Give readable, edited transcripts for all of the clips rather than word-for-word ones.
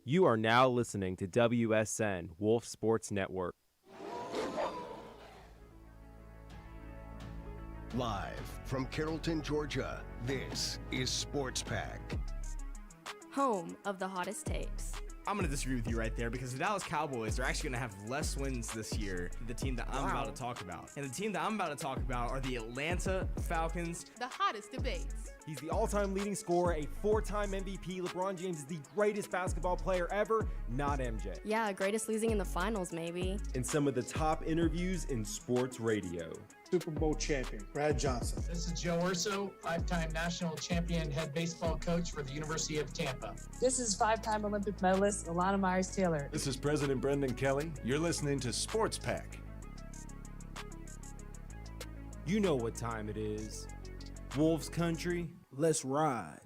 You are now listening to WSN Wolf Sports Network. Live from Carrollton, Georgia, this is Sports Pack. Home of the hottest takes. I'm going to disagree with you right there because the Dallas Cowboys are actually going to have less wins this year than the team that I'm about to talk about. And the team that I'm about to talk about are the Atlanta Falcons. The hottest debates. He's the all-time leading scorer, a four-time MVP. LeBron James is the greatest basketball player ever, not MJ. Yeah, greatest losing in the finals, maybe. And some of the top interviews in sports radio. Super Bowl champion, Brad Johnson. This is Joe Urso, five-time national champion head baseball coach for the University of Tampa. This is five-time Olympic medalist Alana Myers-Taylor. This is President Brendan Kelly. You're listening to Sports Pack. You know what time it is. Wolves Country. Let's ride.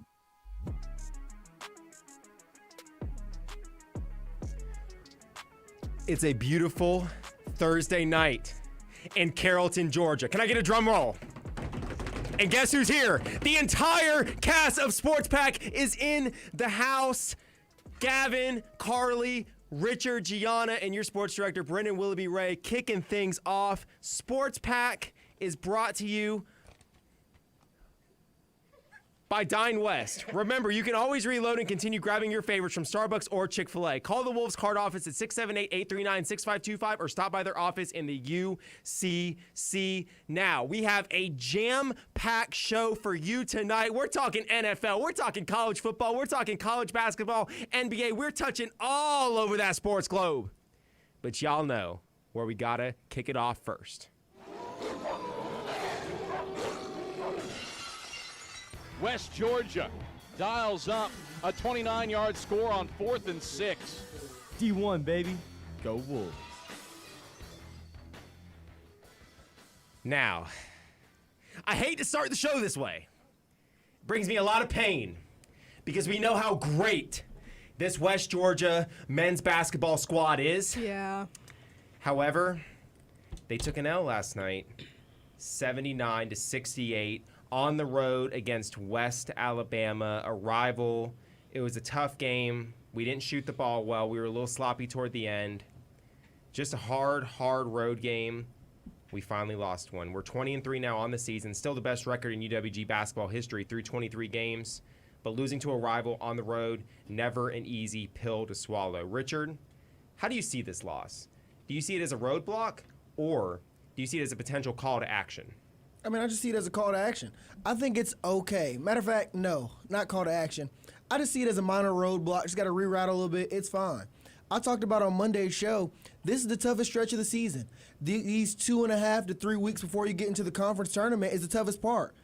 It's a beautiful Thursday night in Carrollton, Georgia. Can I get a drum roll? And guess who's here? The entire cast of Sports Pack is in the house. Gavin, Carly, Richard, Gianna, and your sports director, Brendan Willoughby Ray, kicking things off. Sports Pack is brought to you by Dine West. Remember, you can always reload and continue grabbing your favorites from Starbucks or Chick-fil-A. Call the Wolves card office at 678-839-6525 or stop by their office in the UCC now. We have a jam-packed show for you tonight. We're talking NFL. We're talking college football. We're talking college basketball, NBA. We're touching all over that sports globe. But y'all know where we gotta kick it off first. West Georgia dials up a 29-yard score on 4th and 6. D1, baby. Go Wolves. Now, I hate to start the show this way. It brings me a lot of pain because we know how great this West Georgia men's basketball squad is. Yeah. However, they took an L last night, 79-68. On the road against West Alabama, a rival. It was a tough game. We didn't shoot the ball well. We were a little sloppy toward the end. Just a hard road game. We finally lost one. We're 20-3 now on the season. Still the best record in UWG basketball history through 23 games. But losing to a rival on the road, never an easy pill to swallow. Richard, how do you see this loss? Do you see it as a roadblock, or do you see it as a potential call to action? I mean, I just see it as a call to action. I think it's okay. Matter of fact, no, not call to action. I just see it as a minor roadblock. Just got to reroute a little bit. It's fine. I talked about on Monday's show, this is the toughest stretch of the season. These 2.5 to 3 weeks before you get into the conference tournament is the toughest part.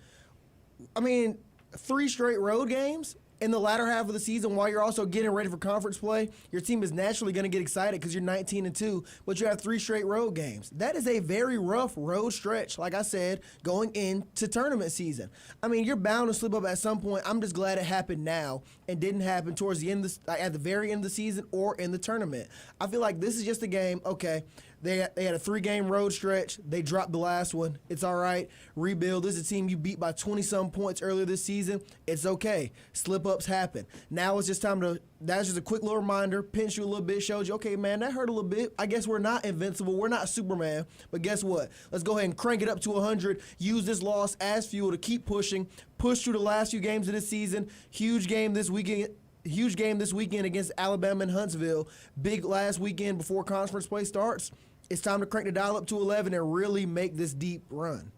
I mean, 3 straight road games in the latter half of the season while you're also getting ready for conference play. Your team is naturally going to get excited because you're 19-2, but you have 3 straight road games. That is a very rough road stretch, like I said, going into tournament season. I mean, you're bound to slip up at some point. I'm just glad it happened now and didn't happen towards the end of at the very end of the season or in the tournament. I feel like this is just a game, okay, they had a 3-game road stretch. They dropped the last one. It's all right. Rebuild. This is a team you beat by 20-some points earlier this season. It's okay. Slip-ups happen. Now it's just time to – that's just a quick little reminder, pinch you a little bit, shows you, okay, man, that hurt a little bit. I guess we're not invincible. We're not Superman. But guess what? Let's go ahead and crank it up to 100. Use this loss as fuel to keep pushing. Push through the last few games of this season. Huge game this weekend against Alabama and Huntsville. Big last weekend before conference play starts. It's time to crank the dial up to 11 and really make this deep run.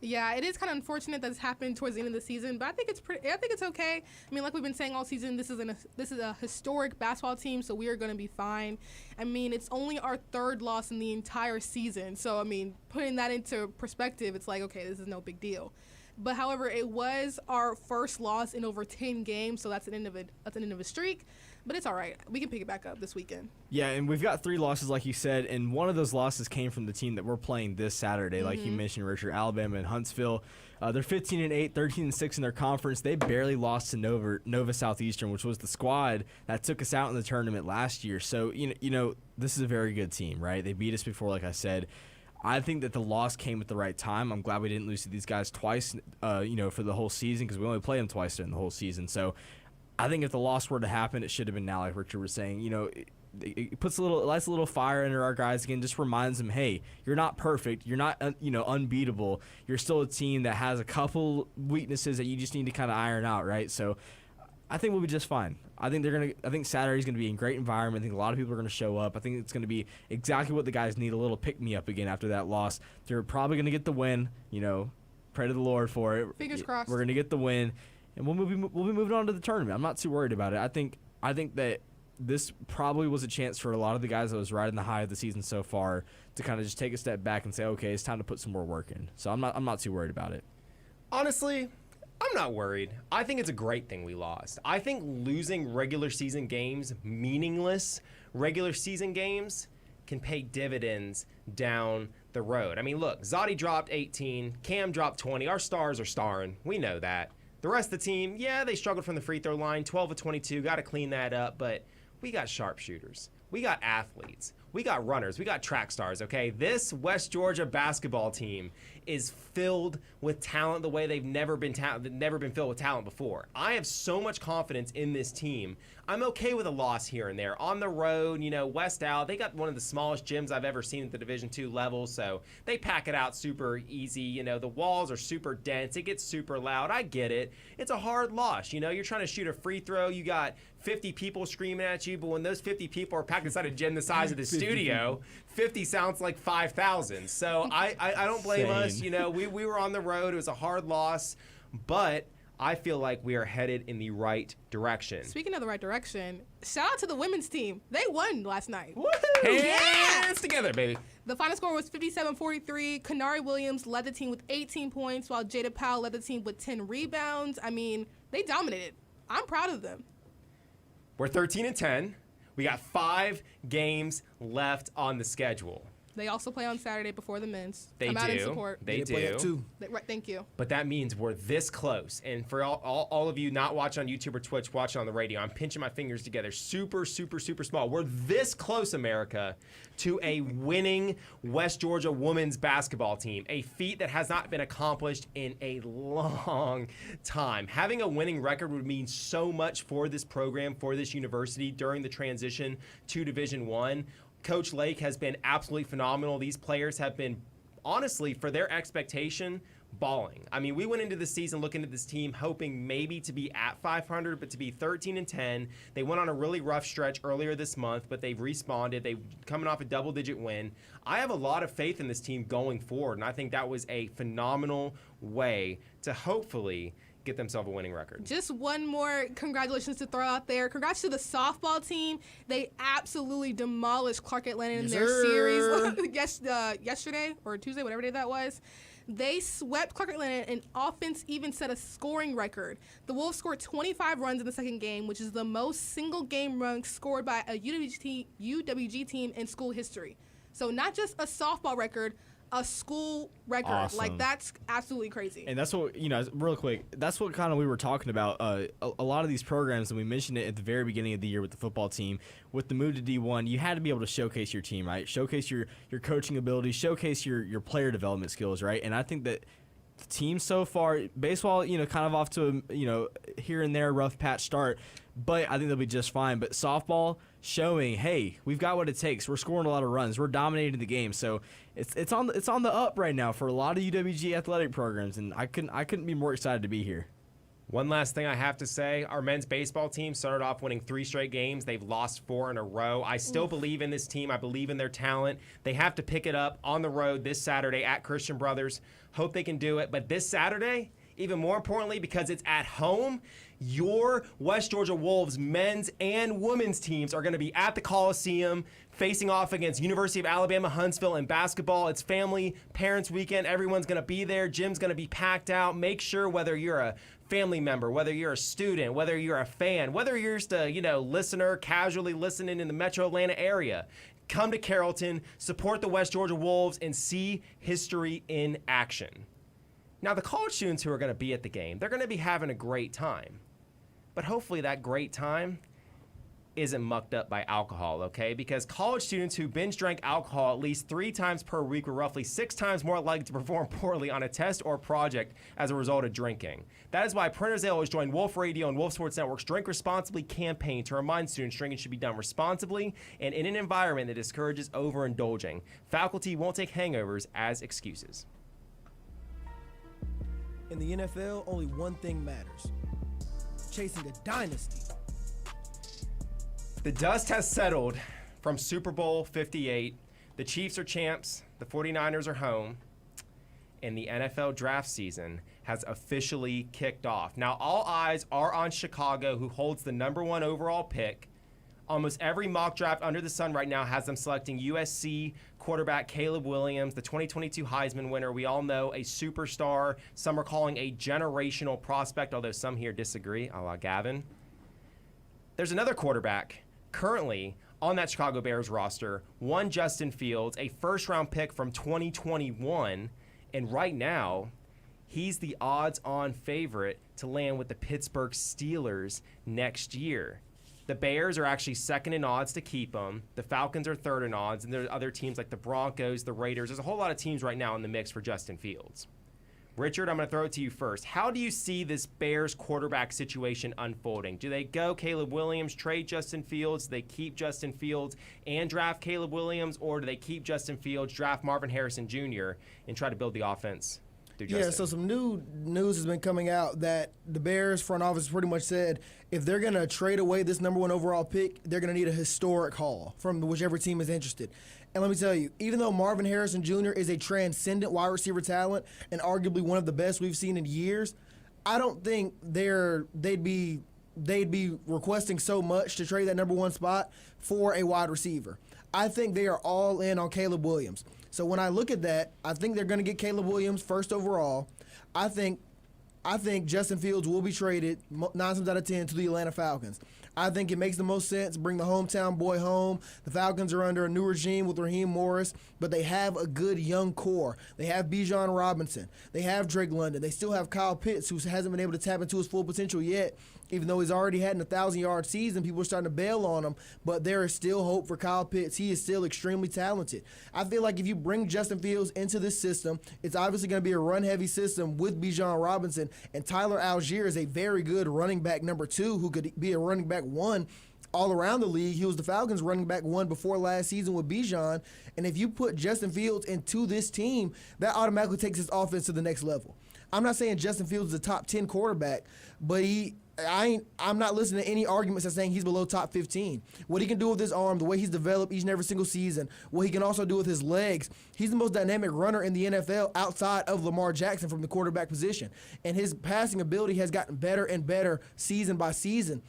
Yeah, it is kind of unfortunate that it's happened towards the end of the season, but I think it's okay. I mean, like we've been saying all season, this is a historic basketball team, so we are going to be fine. I mean, it's only our 3rd loss in the entire season, so I mean, putting that into perspective, it's like, okay, this is no big deal. But however, it was our first loss in over 10 games, so that's an end of a streak. But it's all right. We can pick it back up this weekend. Yeah, and we've got 3 losses, like you said, and one of those losses came from the team that we're playing this Saturday, like you mentioned, Richard, Alabama and Huntsville. They're 15-8, 13-6 in their conference. They barely lost to Nova Southeastern, which was the squad that took us out in the tournament last year. So, you know, this is a very good team, right? They beat us before, like I said. I think that the loss came at the right time. I'm glad we didn't lose to these guys twice, for the whole season, because we only play them twice during the whole season. So I think if the loss were to happen, it should have been now, like Richard was saying. You know, it puts lights a little fire under our guys again. Just reminds them, hey, you're not perfect. You're not unbeatable. You're still a team that has a couple weaknesses that you just need to kind of iron out, right? So I think we'll be just fine. I think Saturday's gonna be a great environment. I think a lot of people are gonna show up. I think it's gonna be exactly what the guys need, a little pick me up again after that loss. They're probably gonna get the win. You know, pray to the Lord for it. Fingers crossed. We're gonna get the win, and we'll be moving on to the tournament. I'm not too worried about it. I think that this probably was a chance for a lot of the guys that was riding the high of the season so far to kind of just take a step back and say, okay, it's time to put some more work in. So I'm not too worried about it. Honestly, I'm not worried. I think it's a great thing we lost. I think losing regular season games, meaningless regular season games, can pay dividends down the road. I mean, look, Zadi dropped 18, Cam dropped 20. Our stars are starring. We know that. The rest of the team, yeah, they struggled from the free throw line, 12 of 22, got to clean that up, but we got sharpshooters. We got athletes. We got runners. We got track stars, okay? This West Georgia basketball team is filled with talent the way they've never been filled with talent before. I have so much confidence in this team. I'm okay with a loss here and there. On the road, West Al, they got one of the smallest gyms I've ever seen at the Division II level, so they pack it out super easy. The walls are super dense. It gets super loud. I get it. It's a hard loss. You're trying to shoot a free throw. You got 50 people screaming at you, but when those 50 people are packed inside a gym the size of the studio, 50 sounds like 5,000. So I don't blame us. We were on the road. It was a hard loss, but I feel like we are headed in the right direction. Speaking of the right direction, shout out to the women's team. They won last night. Woohoo! Hands together, baby. The final score was 57-43. Kanari Williams led the team with 18 points, while Jada Powell led the team with 10 rebounds. I mean, they dominated. I'm proud of them. We're 13-10. We got 5 games left on the schedule. They also play on Saturday before the men's. They Come out and do. support. They do. Right, thank you. But that means we're this close. And for all of you not watching on YouTube or Twitch, watching on the radio, I'm pinching my fingers together. Super, super, super small. We're this close, America, to a winning West Georgia women's basketball team. A feat that has not been accomplished in a long time. Having a winning record would mean so much for this program, for this university during the transition to Division I. Coach Lake has been absolutely phenomenal. These players have been, honestly, for their expectation, balling. I mean, we went into the season looking at this team hoping maybe to be at 500, but to be 13-10. They went on a really rough stretch earlier this month, but they've responded. They've coming off a double-digit win. I have a lot of faith in this team going forward, and I think that was a phenomenal way to hopefully get themselves a winning record. Just one more congratulations to throw out there. Congrats to the softball team. They absolutely demolished Clark Atlanta in their series yesterday or Tuesday, whatever day that was. They swept Clark Atlanta, and offense even set a scoring record. The Wolves scored 25 runs in the second game, which is the most single-game runs scored by a UWG team in school history. So not just a softball record, a school record. Awesome. Like, that's absolutely crazy. And that's what, real quick, that's what kind of we were talking about. A lot of these programs, and we mentioned it at the very beginning of the year with the football team, with the move to D1, you had to be able to showcase your team, right? Showcase your coaching abilities, showcase your player development skills, right? And I think that the team so far, baseball, kind of off to a, here and there rough patch start, but I think they'll be just fine. But softball showing, hey, we've got what it takes. We're scoring a lot of runs. We're dominating the game. So it's on the up right now for a lot of UWG athletic programs, and I couldn't be more excited to be here. One last thing I have to say, our men's baseball team started off winning 3 straight games. They've lost 4 in a row. I still believe in this team. I believe in their talent. They have to pick it up on the road this Saturday at Christian Brothers. Hope they can do it. But this Saturday, even more importantly, because it's at home, your West Georgia Wolves men's and women's teams are going to be at the Coliseum facing off against University of Alabama Huntsville in basketball. It's family, parents weekend. Everyone's going to be there. Gym's going to be packed out. Make sure whether you're a family member, whether you're a student, whether you're a fan, whether you're just a listener casually listening in the Metro Atlanta area, come to Carrollton, support the West Georgia Wolves, and see history in action. Now, the college students who are going to be at the game, they're going to be having a great time. But hopefully that great time isn't mucked up by alcohol, okay? Because college students who binge drank alcohol at least 3 times per week were roughly 6 times more likely to perform poorly on a test or project as a result of drinking. That is why Printers Ale has joined Wolf Radio and Wolf Sports Network's Drink Responsibly campaign to remind students drinking should be done responsibly and in an environment that discourages overindulging. Faculty won't take hangovers as excuses. In the NFL, only one thing matters: chasing a dynasty. The dust has settled from Super Bowl 58. The Chiefs are champs, the 49ers are home, and the NFL draft season has officially kicked off. Now, all eyes are on Chicago, who holds the #1 overall pick. Almost every mock draft under the sun right now has them selecting USC quarterback Caleb Williams, the 2022 Heisman winner. We all know a superstar. Some are calling a generational prospect, although some here disagree, a la Gavin. There's another quarterback currently on that Chicago Bears roster, one Justin Fields, a first-round pick from 2021, and right now, he's the odds-on favorite to land with the Pittsburgh Steelers next year. The Bears are actually second in odds to keep him. The Falcons are third in odds, and there are other teams like the Broncos, the Raiders. There's a whole lot of teams right now in the mix for Justin Fields. Richard, I'm going to throw it to you first. How do you see this Bears quarterback situation unfolding? Do they go Caleb Williams, trade Justin Fields? Do they keep Justin Fields and draft Caleb Williams? Or do they keep Justin Fields, draft Marvin Harrison Jr., and try to build the offense? Yeah, so some new news has been coming out that the Bears front office pretty much said if they're going to trade away this #1 overall pick, they're going to need a historic haul from whichever team is interested. And let me tell you, even though Marvin Harrison Jr. is a transcendent wide receiver talent and arguably one of the best we've seen in years, I don't think they'd be requesting so much to trade that #1 spot for a wide receiver. I think they are all in on Caleb Williams. So when I look at that, I think they're going to get Caleb Williams first overall. I think Justin Fields will be traded 9 times out of 10 to the Atlanta Falcons. I think it makes the most sense. Bring the hometown boy home. The Falcons are under a new regime with Raheem Morris, but they have a good young core. They have Bijan Robinson. They have Drake London. They still have Kyle Pitts, who hasn't been able to tap into his full potential yet. Even though he's already had an 1,000-yard season, people are starting to bail on him. But there is still hope for Kyle Pitts. He is still extremely talented. I feel like if you bring Justin Fields into this system, it's obviously going to be a run-heavy system with Bijan Robinson. And Tyler Algier is a very good running back #2 who could be a running back 1 all around the league. He was the Falcons running back 1 before last season with Bijan. And if you put Justin Fields into this team, that automatically takes his offense to the next level. I'm not saying Justin Fields is a top 10 quarterback, but I'm not listening to any arguments that saying he's below top 15. What he can do with his arm, the way he's developed each and every single season, what he can also do with his legs, he's the most dynamic runner in the NFL outside of Lamar Jackson from the quarterback position. And his passing ability has gotten better and better season by season.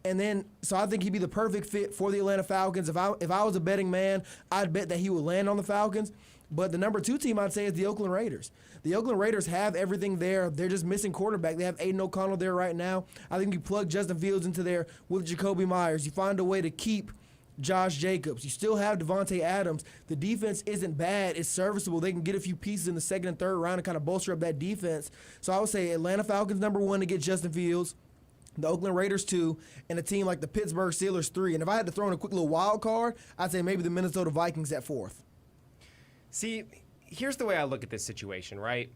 And then, so I think he'd be the perfect fit for the Atlanta Falcons. If I was a betting man, I'd bet that he would land on the Falcons. But the #2 team, I'd say, is the Oakland Raiders. The Oakland Raiders have everything there. They're just missing quarterback. They have Aiden O'Connell there right now. I think you plug Justin Fields into there with Jacoby Myers. You find a way to keep Josh Jacobs. You still have Devontae Adams. The defense isn't bad. It's serviceable. They can get a few pieces in the second and third round and kind of bolster up that defense. So I would say Atlanta Falcons #1 to get Justin Fields, the Oakland Raiders 2, and a team like the Pittsburgh Steelers 3. And if I had to throw in a quick little wild card, I'd say maybe the Minnesota Vikings at 4th. See, here's the way I look at this situation, right?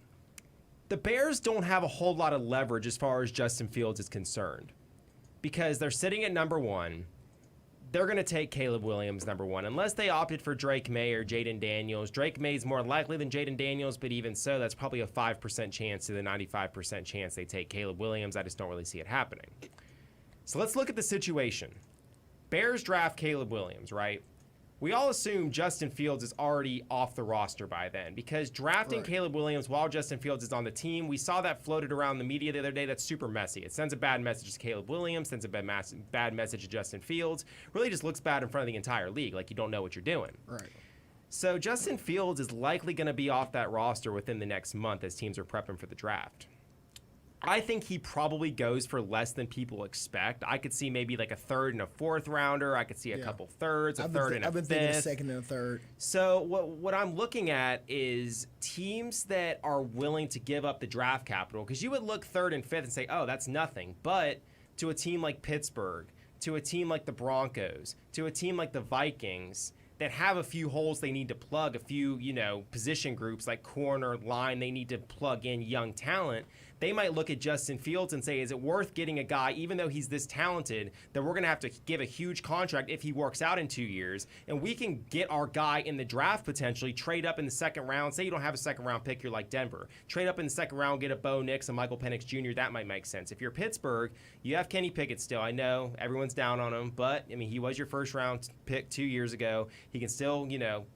The Bears don't have a whole lot of leverage as far as Justin Fields is concerned because they're sitting at #1. They're going to take Caleb Williams #1 unless they opted for Drake May or Jaden Daniels. Drake May is more likely than Jaden Daniels, but even so, that's probably a 5% chance to the 95% chance they take Caleb Williams. I just don't really see it happening. So let's look at the situation. Bears draft Caleb Williams, right? We all assume Justin Fields is already off the roster by then because drafting Caleb Williams while Justin Fields is on the team, we saw that floated around the media the other day. That's super messy. It sends a bad message to Caleb Williams, sends a bad message to Justin Fields. Really just looks bad in front of the entire league, like you don't know what you're doing. Right. So Justin Fields is likely going to be off that roster within the next month as teams are prepping for the draft. I think he probably goes for less than people expect. I could see maybe like a 3rd and a 4th rounder. I could see a couple thirds, a 3rd and a 5th. I've been thinking a 2nd and a 3rd. So what I'm looking at is teams that are willing to give up the draft capital, because you would look 3rd and 5th and say, oh, that's nothing. But to a team like Pittsburgh, to a team like the Broncos, to a team like the Vikings that have a few holes they need to plug, a few, position groups like corner, line, they need to plug in young talent, they might look at Justin Fields and say, is it worth getting a guy, even though he's this talented, that we're going to have to give a huge contract if he works out in 2 years, and we can get our guy in the draft potentially, trade up in the second round. Say you don't have a second round pick, you're like Denver. Trade up in the second round, get a Bo Nix, a Michael Penix Jr., that might make sense. If you're Pittsburgh, you have Kenny Pickett still. I know everyone's down on him, but, he was your first round pick 2 years ago. He can still,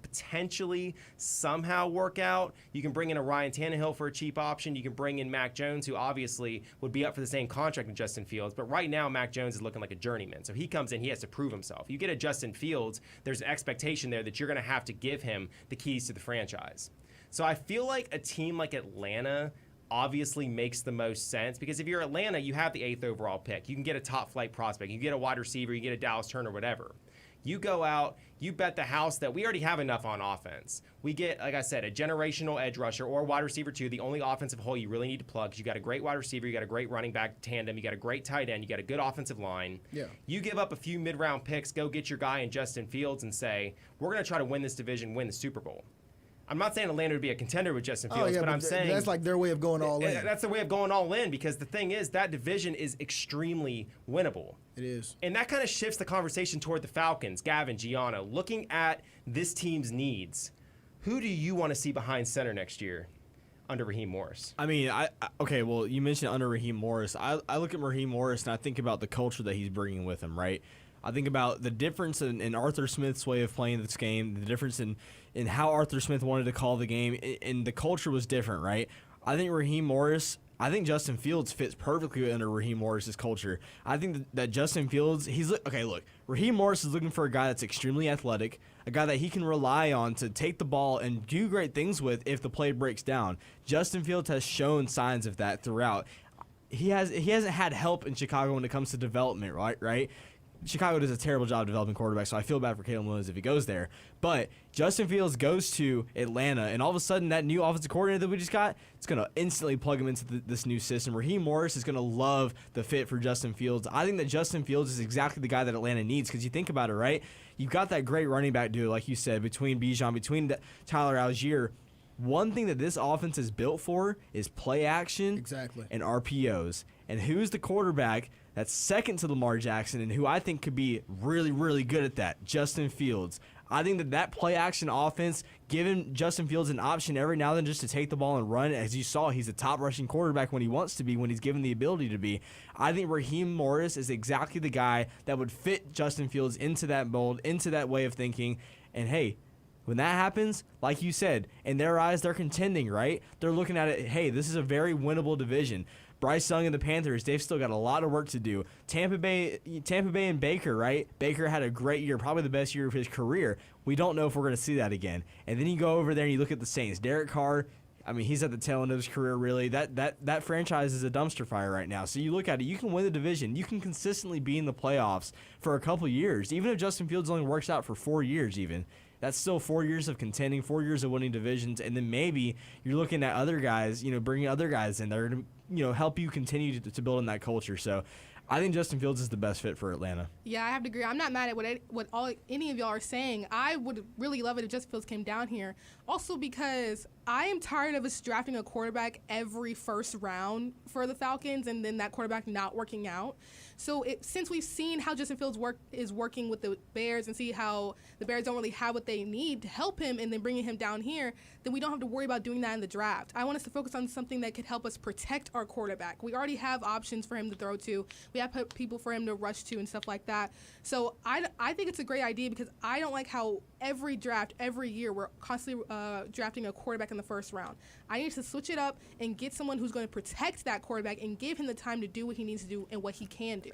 potentially somehow work out. You can bring in a Ryan Tannehill for a cheap option. You can bring in Mac Jones, who obviously would be up for the same contract as Justin Fields. But right now, Mac Jones is looking like a journeyman. So he comes in, he has to prove himself. You get a Justin Fields, there's an expectation there that you're going to have to give him the keys to the franchise. So I feel like a team like Atlanta obviously makes the most sense, because if you're Atlanta, you have the 8th overall pick. You can get a top flight prospect. You get a wide receiver, you get a Dallas Turner, whatever. You go out, you bet the house that we already have enough on offense. We get, like I said, a generational edge rusher or wide receiver too. The only offensive hole you really need to plug is you got a great wide receiver, you got a great running back tandem, you got a great tight end, you got a good offensive line. Yeah. You give up a few mid-round picks, go get your guy in Justin Fields and say, we're going to try to win this division, win the Super Bowl. I'm not saying Atlanta would be a contender with Justin Fields, but I'm saying that's like their way of going all in. That's the way of going all in, because the thing is that division is extremely winnable. It is. And that kind of shifts the conversation toward the Falcons, Gavin, Gianna. Looking at this team's needs, who do you want to see behind center next year under Raheem Morris? Okay, well, you mentioned under Raheem Morris. I look at Raheem Morris and I think about the culture that he's bringing with him, right? I think about the difference in Arthur Smith's way of playing this game, the difference in how Arthur Smith wanted to call the game, and the culture was different, right? I think Justin Fields fits perfectly under Raheem Morris's culture. I think that Justin Fields, Raheem Morris is looking for a guy that's extremely athletic, a guy that he can rely on to take the ball and do great things with if the play breaks down. Justin Fields has shown signs of that throughout. He hasn't had help in Chicago when it comes to development, right? Chicago does a terrible job developing quarterbacks, so I feel bad for Caleb Williams if he goes there. But Justin Fields goes to Atlanta, and all of a sudden that new offensive coordinator that we just got, it's going to instantly plug him into this new system. Raheem Morris is going to love the fit for Justin Fields. I think that Justin Fields is exactly the guy that Atlanta needs, because you think about it, right? You've got that great running back duo, like you said, between Bijan, between Tyler Algier. One thing that this offense is built for is play action and RPOs. And who's the quarterback that's second to Lamar Jackson and who I think could be really, really good at that? Justin Fields. I think that play action offense, giving Justin Fields an option every now and then just to take the ball and run. As you saw, he's a top rushing quarterback when he wants to be, when he's given the ability to be. I think Raheem Morris is exactly the guy that would fit Justin Fields into that mold, into that way of thinking. And hey, when that happens, like you said, in their eyes, they're contending, right? They're looking at it, hey, this is a very winnable division. Bryce Young and the Panthers, they've still got a lot of work to do. Tampa Bay and Baker, right? Baker had a great year, probably the best year of his career. We don't know if we're going to see that again. And then you go over there and you look at the Saints. Derek Carr, he's at the tail end of his career, really. That franchise is a dumpster fire right now. So you look at it, you can win the division. You can consistently be in the playoffs for a couple years. Even if Justin Fields only works out for 4 years even. That's still 4 years of contending, 4 years of winning divisions, and then maybe you're looking at other guys, bringing other guys in there to, help you continue to build in that culture. So I think Justin Fields is the best fit for Atlanta. Yeah, I have to agree. I'm not mad at what any of y'all are saying. I would really love it if Justin Fields came down here. Also because I am tired of us drafting a quarterback every first round for the Falcons and then that quarterback not working out. So since we've seen how Justin Fields is working with the Bears and see how the Bears don't really have what they need to help him and then bringing him down here, then we don't have to worry about doing that in the draft. I want us to focus on something that could help us protect our quarterback. We already have options for him to throw to. We have people for him to rush to and stuff like that. So I think it's a great idea because I don't like how every draft, every year, we're constantly drafting a quarterback in the first round. I need to switch it up and get someone who's going to protect that quarterback and give him the time to do what he needs to do and what he can do.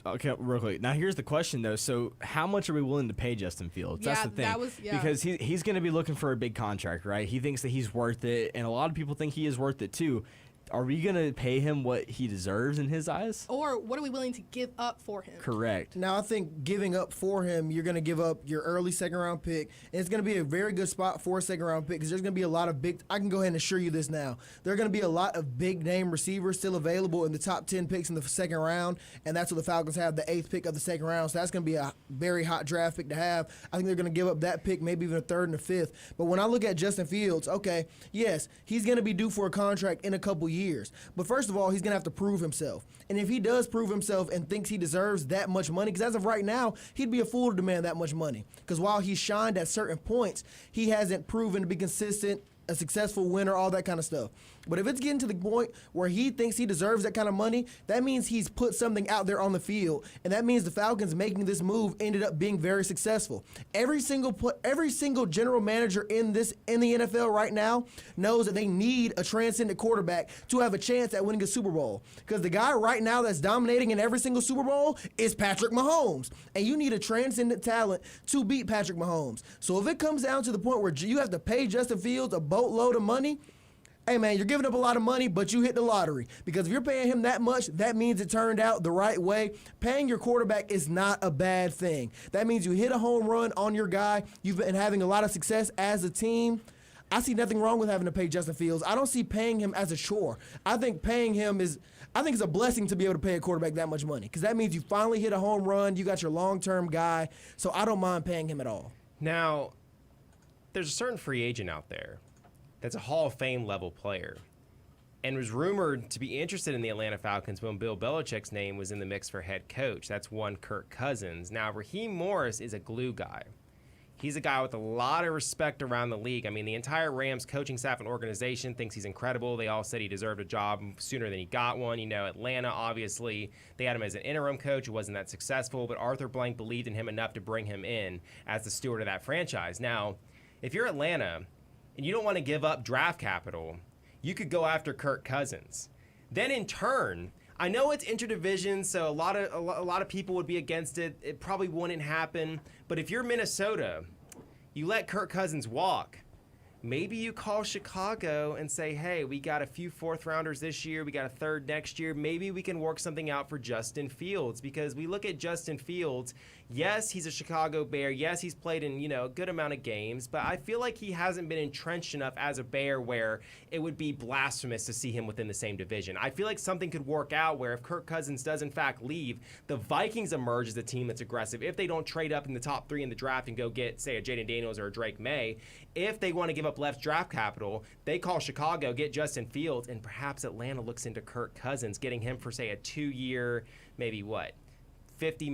Okay, real quick. Now, here's the question, though. So, how much are we willing to pay Justin Fields? That's the thing. Because he's going to be looking for a big contract, right? He thinks that he's worth it, and a lot of people think he is worth it, too. are we going to pay him what he deserves in his eyes? Or what are we willing to give up for him? Correct. Now, I think giving up for him, you're going to give up your early second-round pick, and it's going to be a very good spot for a second-round pick because there's going to be a lot of big – I can go ahead and assure you this now. There are going to be a lot of big-name receivers still available in the top 10 picks in the second round, and that's what the Falcons have, the 8th pick of the second round. So that's going to be a very hot draft pick to have. I think they're going to give up that pick, maybe even a 3rd and a 5th. But when I look at Justin Fields, okay, yes, he's going to be due for a contract in a couple years. But first of all, he's going to have to prove himself. And if he does prove himself and thinks he deserves that much money, because as of right now, he'd be a fool to demand that much money. Because while he's shined at certain points, he hasn't proven to be consistent, a successful winner, all that kind of stuff. But if it's getting to the point where he thinks he deserves that kind of money, that means he's put something out there on the field, and that means the Falcons making this move ended up being very successful. Every single general manager in the NFL right now knows that they need a transcendent quarterback to have a chance at winning a Super Bowl. Because the guy right now that's dominating in every single Super Bowl is Patrick Mahomes, and you need a transcendent talent to beat Patrick Mahomes. So if it comes down to the point where you have to pay Justin Fields a boatload of money, hey, man, you're giving up a lot of money, but you hit the lottery. Because if you're paying him that much, that means it turned out the right way. Paying your quarterback is not a bad thing. That means you hit a home run on your guy. You've been having a lot of success as a team. I see nothing wrong with having to pay Justin Fields. I don't see paying him as a chore. I think paying him it's a blessing to be able to pay a quarterback that much money. Because that means you finally hit a home run. You got your long-term guy. So I don't mind paying him at all. Now, there's a certain free agent out there that's a Hall of Fame level player and was rumored to be interested in the Atlanta Falcons when Bill Belichick's name was in the mix for head coach. That's one Kirk Cousins. Now, Raheem Morris is a glue guy. He's a guy with a lot of respect around the league. I mean, the entire Rams coaching staff and organization thinks he's incredible. They all said he deserved a job sooner than he got one. You know, Atlanta, obviously, they had him as an interim coach. It wasn't that successful, but Arthur Blank believed in him enough to bring him in as the steward of that franchise. Now, if you're Atlanta and you don't want to give up draft capital, you could go after Kirk Cousins. Then in turn, I know it's interdivision, so a lot of people would be against it. It probably wouldn't happen. But if you're Minnesota, you let Kirk Cousins walk. Maybe you call Chicago and say, hey, we got a few 4th rounders this year. We got a 3rd next year. Maybe we can work something out for Justin Fields, because we look at Justin Fields. Yes, he's a Chicago Bear. Yes, he's played in, a good amount of games, but I feel like he hasn't been entrenched enough as a Bear where it would be blasphemous to see him within the same division. I feel like something could work out where if Kirk Cousins does in fact leave, the Vikings emerge as a team that's aggressive. If they don't trade up in the top 3 in the draft and go get, say, a Jaden Daniels or a Drake May, if they want to give up left draft capital, they call Chicago, get Justin Fields, and perhaps Atlanta looks into Kirk Cousins, getting him for, say, a 2-year, maybe what, $50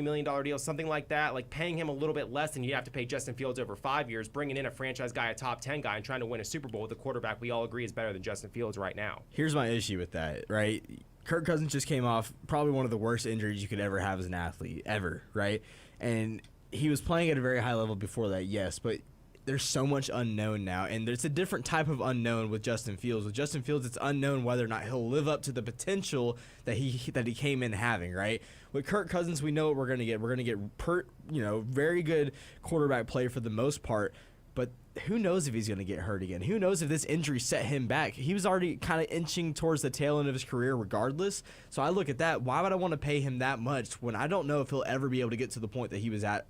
million deal, something like that, like paying him a little bit less than you have to pay Justin Fields over 5 years, bringing in a franchise guy, a top 10 guy, and trying to win a Super Bowl with a quarterback we all agree is better than Justin Fields right now. Here's my issue with that, right? Kirk Cousins just came off probably one of the worst injuries you could ever have as an athlete, ever, right? And he was playing at a very high level before that, yes, but there's so much unknown now, and it's a different type of unknown with Justin Fields. With Justin Fields, it's unknown whether or not he'll live up to the potential that he came in having, right? With Kirk Cousins, we know what we're going to get. We're going to get very good quarterback play for the most part, but who knows if he's going to get hurt again? Who knows if this injury set him back? He was already kind of inching towards the tail end of his career regardless. So I look at that. Why would I want to pay him that much when I don't know if he'll ever be able to get to the point that he was at,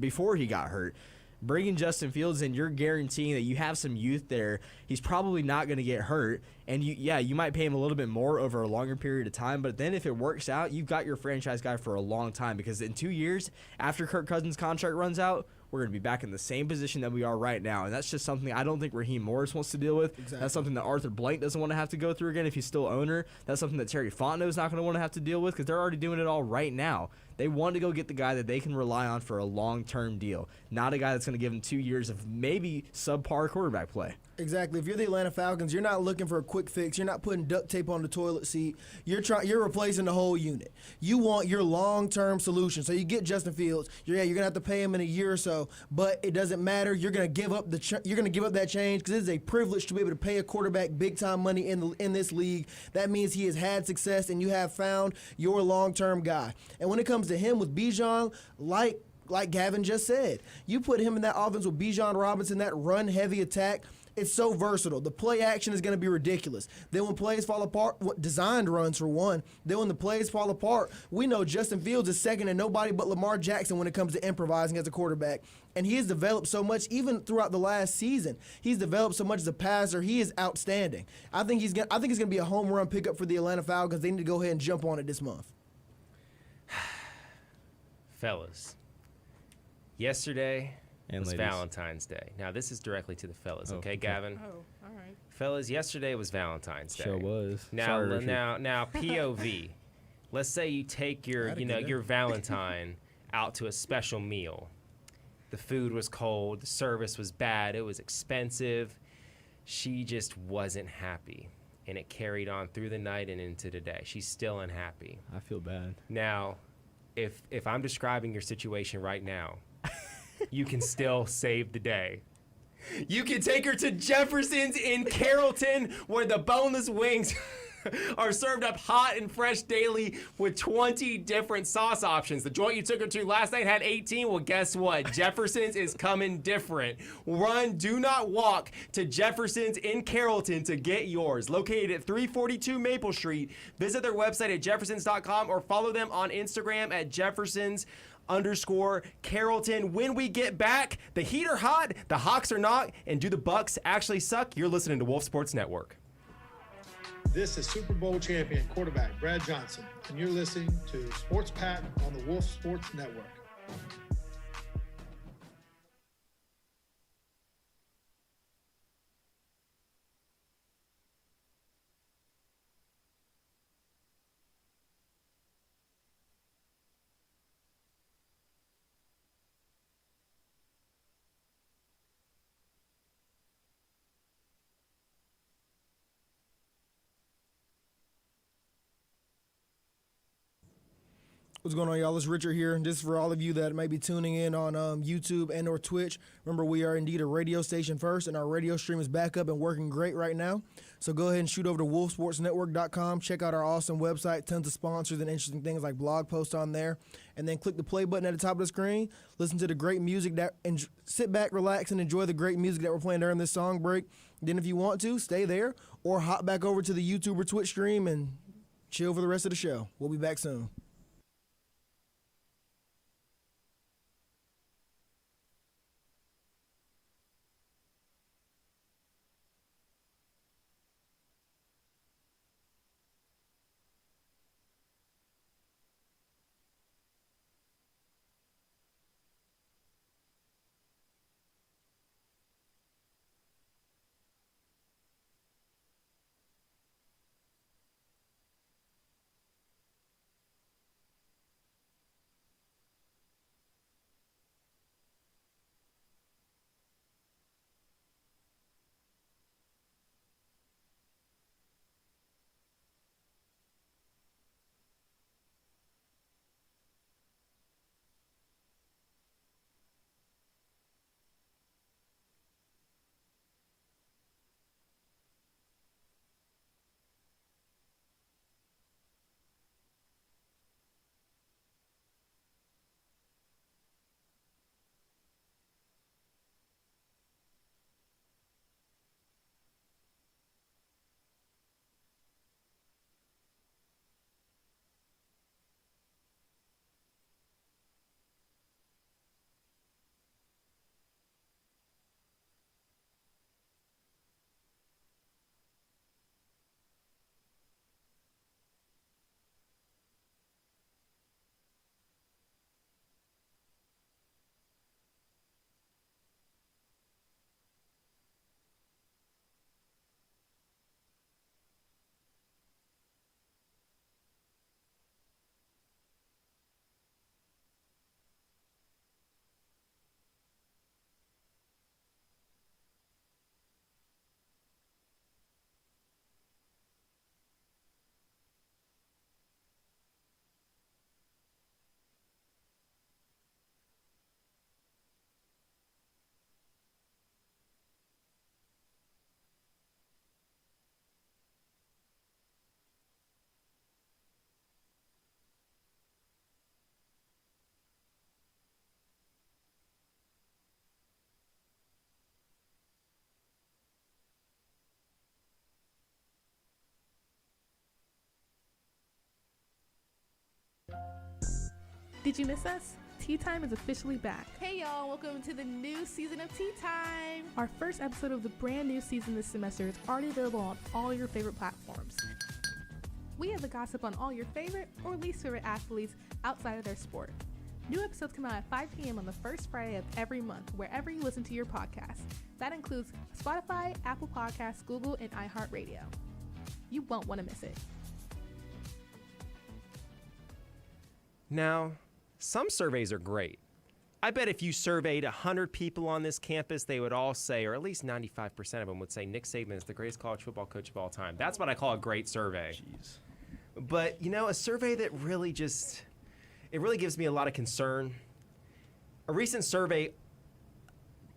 before he got hurt? Bringing Justin Fields in, you're guaranteeing that you have some youth there. He's probably not going to get hurt. And you might pay him a little bit more over a longer period of time. But then if it works out, you've got your franchise guy for a long time. Because in 2 years, after Kirk Cousins' contract runs out, we're going to be back in the same position that we are right now. And that's just something I don't think Raheem Morris wants to deal with. Exactly. That's something that Arthur Blank doesn't want to have to go through again if he's still owner. That's something that Terry Fontenot is not going to want to have to deal with because they're already doing it all right now. They want to go get the guy that they can rely on for a long-term deal, not a guy that's going to give them 2 years of maybe subpar quarterback play. Exactly. If you're the Atlanta Falcons, you're not looking for a quick fix. You're not putting duct tape on the toilet seat. You're replacing the whole unit. You want your long-term solution. So you get Justin Fields. You're going to have to pay him in a year or so, but it doesn't matter. You're going to give up that change because it is a privilege to be able to pay a quarterback big-time money in this league. That means he has had success and you have found your long-term guy. And when it comes to him with Bijan, like like Gavin just said. You put him in that offense with Bijan Robinson, that run-heavy attack. It's so versatile. The play action is going to be ridiculous. Then when plays fall apart, designed runs for one, then when the plays fall apart, we know Justin Fields is second to nobody but Lamar Jackson when it comes to improvising as a quarterback. And he has developed so much, even throughout the last season. He's developed so much as a passer. He is outstanding. I think it's going to be a home run pickup for the Atlanta Falcons. They need to go ahead and jump on it this month. Fellas, yesterday was ladies. Valentine's Day. Now, this is directly to the fellas, okay, Gavin? Oh, all right. Fellas, yesterday was Valentine's Day. Sure was. Now, Sorry, Richard. now, POV. Let's say you take your Valentine out to a special meal. The food was cold, the service was bad, it was expensive. She just wasn't happy, and it carried on through the night and into today. She's still unhappy. I feel bad. Now, if I'm describing your situation right now, you can still save the day. You can take her to Jefferson's in Carrollton, where the boneless wings are served up hot and fresh daily with 20 different sauce options. The joint you took her to last night had 18. Well, guess what? Jefferson's is coming different. Run, do not walk to Jefferson's in Carrollton to get yours. Located at 342 Maple Street. Visit their website at jeffersons.com or follow them on Instagram at Jeffersons_Carrollton. When we get back, the Heat are hot, the Hawks are not, and do the Bucks actually suck? You're listening to Wolf Sports Network. This is Super Bowl champion quarterback Brad Johnson, and you're listening to Sports Pack on the Wolf Sports Network. What's going on, y'all? It's Richard here. And just for all of you that may be tuning in on YouTube and or Twitch, remember we are indeed a radio station first, and our radio stream is back up and working great right now. So go ahead and shoot over to wolfsportsnetwork.com. Check out our awesome website. Tons of sponsors and interesting things like blog posts on there. And then click the play button at the top of the screen. Listen to the great music and sit back, relax, and enjoy the great music that we're playing during this song break. Then if you want to, stay there or hop back over to the YouTube or Twitch stream and chill for the rest of the show. We'll be back soon. Did you miss us? Tea Time is officially back. Hey y'all, welcome to the new season of Tea Time. Our first episode of the brand new season this semester is already available on all your favorite platforms. We have the gossip on all your favorite or least favorite athletes outside of their sport. New episodes come out at 5 p.m. on the first Friday of every month, wherever you listen to your podcast. That includes Spotify, Apple Podcasts, Google, and iHeartRadio. You won't want to miss it. Now, some surveys are great. I bet if you surveyed 100 people on this campus, they would all say, or at least 95% of them would say, Nick Saban is the greatest college football coach of all time. That's what I call a great survey. Jeez. But, a survey that really it really gives me a lot of concern. A recent survey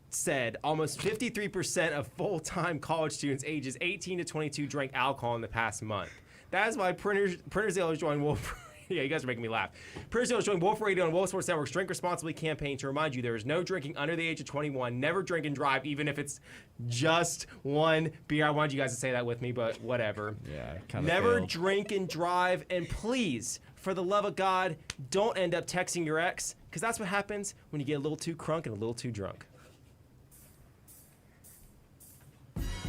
said almost 53% of full-time college students ages 18 to 22 drank alcohol in the past month. That is why Printers Dealers joined Wolf. Yeah, you guys are making me laugh. Printers Dealers joined Wolf Radio and Wolf Sports Network's Drink Responsibly campaign to remind you there is no drinking under the age of 21. Never drink and drive, even if it's just one beer. I wanted you guys to say that with me, but whatever. Yeah, kind of Never failed. drink and drive, and please, for the love of God, don't end up texting your ex, because that's what happens when you get a little too crunk and a little too drunk.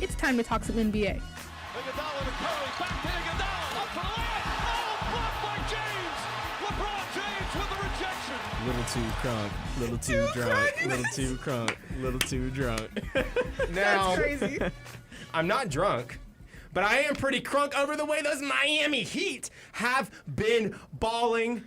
It's time to talk some NBA. Iguodala to Curry, back to Iguodala, up for the layup. Oh, blocked by James. LeBron James with the rejection. Little too crunk, little too drunk, little too crunk, little too drunk. Now, That's crazy. I'm not drunk, but I am pretty crunk over the way those Miami Heat have been balling.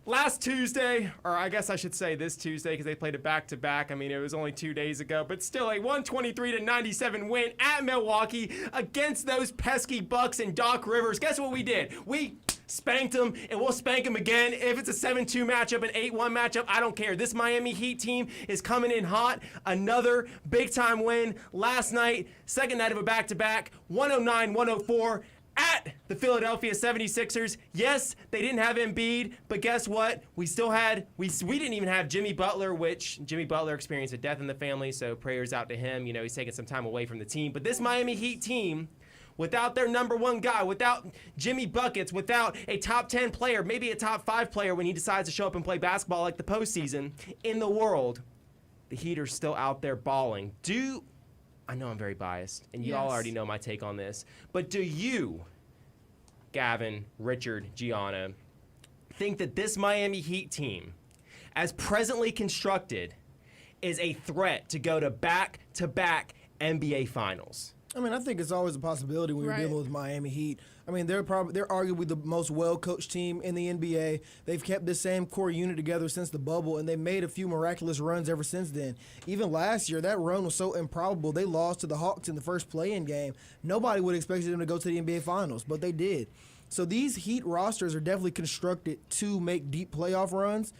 Last Tuesday, or I guess I should say this Tuesday because they played it back-to-back. I mean, it was only 2 days ago, but still a 123-97 win at Milwaukee against those pesky Bucks and Doc Rivers. Guess what we did? We spanked them, and we'll spank them again. If it's a 7-2 matchup, an 8-1 matchup, I don't care. This Miami Heat team is coming in hot. Another big-time win last night, second night of a back-to-back, 109-104. At the Philadelphia 76ers. Yes, they didn't have Embiid, but guess what? We still had, we didn't even have Jimmy Butler, which Jimmy Butler experienced a death in the family, so prayers out to him. He's taking some time away from the team. But this Miami Heat team, without their number one guy, without Jimmy Buckets, without a top 10 player, maybe a top 5 player when he decides to show up and play basketball like the postseason in the world, the Heat are still out there balling. I know I'm very biased, and you all Yes. already know my take on this, but do you, Gavin, Richard, Gianna, think that this Miami Heat team, as presently constructed, is a threat to go to back-to-back NBA Finals? I mean, I think it's always a possibility when you're dealing with Miami Heat. I mean, they're arguably the most well-coached team in the NBA. They've kept this same core unit together since the bubble, and they made a few miraculous runs ever since then. Even last year, that run was so improbable. They lost to the Hawks in the first play-in game. Nobody would have expected them to go to the NBA Finals, but they did. So these Heat rosters are definitely constructed to make deep playoff runs.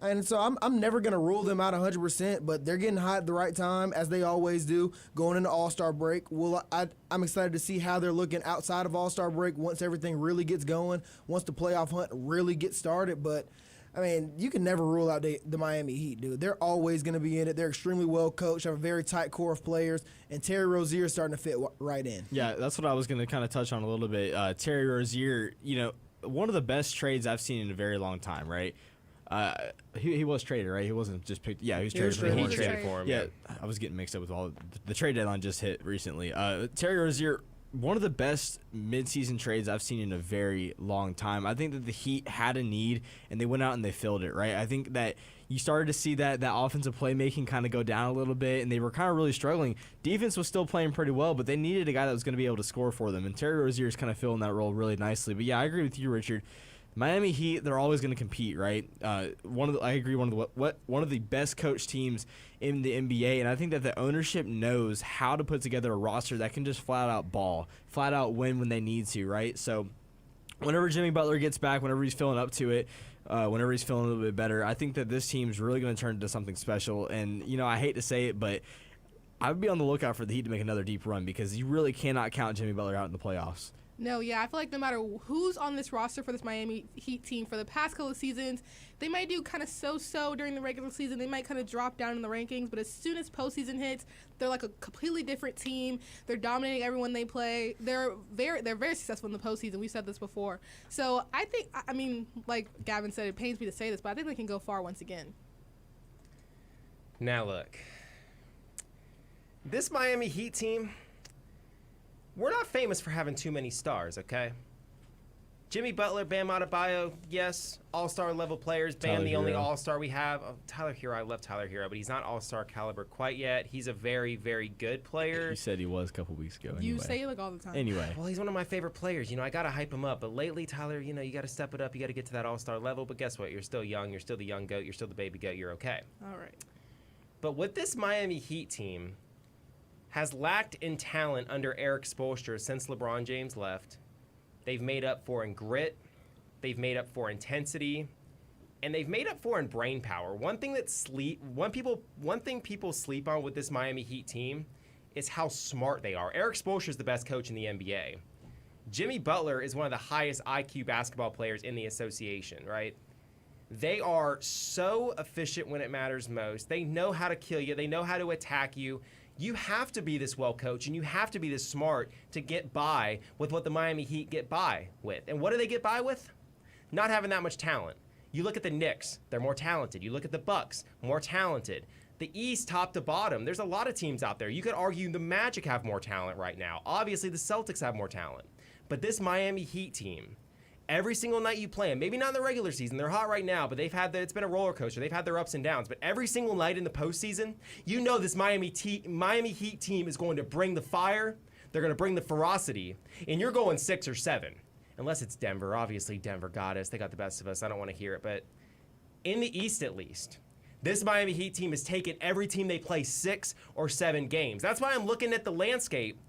And so I'm never going to rule them out 100%, but they're getting hot at the right time, as they always do, going into All-Star break. I'm excited to see how they're looking outside of All-Star break once everything really gets going, once the playoff hunt really gets started. But, I mean, you can never rule out the Miami Heat, dude. They're always going to be in it. They're extremely well coached, have a very tight core of players, and Terry Rozier is starting to fit right in. Yeah, that's what I was going to kind of touch on a little bit. Terry Rozier, one of the best trades I've seen in a very long time, right? He was traded, right? He wasn't just picked. Yeah, he was traded for the Hornets. Traded for him. Yeah, I was getting mixed up with all the trade deadline just hit recently. Terry Rozier, one of the best midseason trades I've seen in a very long time. I think that the Heat had a need, and they went out and they filled it, right? I think that you started to see that offensive playmaking kind of go down a little bit, and they were kind of really struggling. Defense was still playing pretty well, but they needed a guy that was going to be able to score for them, and Terry Rozier is kind of filling that role really nicely. But yeah, I agree with you, Richard. Miami Heat, they're always going to compete, right? I agree. One of the best coached teams in the NBA, and I think that the ownership knows how to put together a roster that can just flat out ball, flat out win when they need to, right? So, whenever Jimmy Butler gets back, whenever he's feeling up to it, whenever he's feeling a little bit better, I think that this team's really going to turn into something special. And I hate to say it, but I would be on the lookout for the Heat to make another deep run because you really cannot count Jimmy Butler out in the playoffs. No, yeah, I feel like no matter who's on this roster for this Miami Heat team for the past couple of seasons, they might do kind of so-so during the regular season. They might kind of drop down in the rankings, but as soon as postseason hits, they're like a completely different team. They're dominating everyone they play. They're very successful in the postseason. We've said this before. So I think, I mean, like Gavin said, it pains me to say this, but I think they can go far once again. Now look, this Miami Heat team, we're not famous for having too many stars, okay? Jimmy Butler, Bam Adebayo, yes, all-star level players. Bam, Tyler the only Hero. all-star we have. Oh, Tyler Hero, I love Tyler Hero, but he's not all-star caliber quite yet. He's a very, very good player. You said he was a couple weeks ago. You anyway. say it like all the time. Anyway. Well, he's one of my favorite players. You know, I got to hype him up. But lately, Tyler, you know, you got to step it up. You got to get to that all-star level. But guess what? You're still young. You're still the young goat. You're still the baby goat. You're okay. All right. But what this Miami Heat team has lacked in talent under Eric Spoelstra since LeBron James left, they've made up for in grit, they've made up for intensity, and they've made up for in brain power. One thing people sleep on with this Miami Heat team is how smart they are. Eric Spoelstra is the best coach in the NBA. Jimmy Butler is one of the highest IQ basketball players in the association, right? They are so efficient when it matters most. They know how to kill you. They know how to attack you. You have to be this well coached and you have to be this smart to get by with what the Miami Heat get by with. And what do they get by with? Not having that much talent. You look at the Knicks, they're more talented. You look at the Bucks, more talented. The East, top to bottom, there's a lot of teams out there. You could argue the Magic have more talent right now. Obviously, the Celtics have more talent. But this Miami Heat team, every single night you play them, maybe not in the regular season, they're hot right now, but it's been a roller coaster. They've had their ups and downs. But every single night in the postseason, you know this Miami Heat team is going to bring the fire. They're going to bring the ferocity. And you're going 6 or 7. Unless it's Denver. Obviously, Denver got us. They got the best of us. I don't want to hear it. But in the East, at least, this Miami Heat team has taken every team they play 6 or 7 games. That's why I'm looking at the landscape.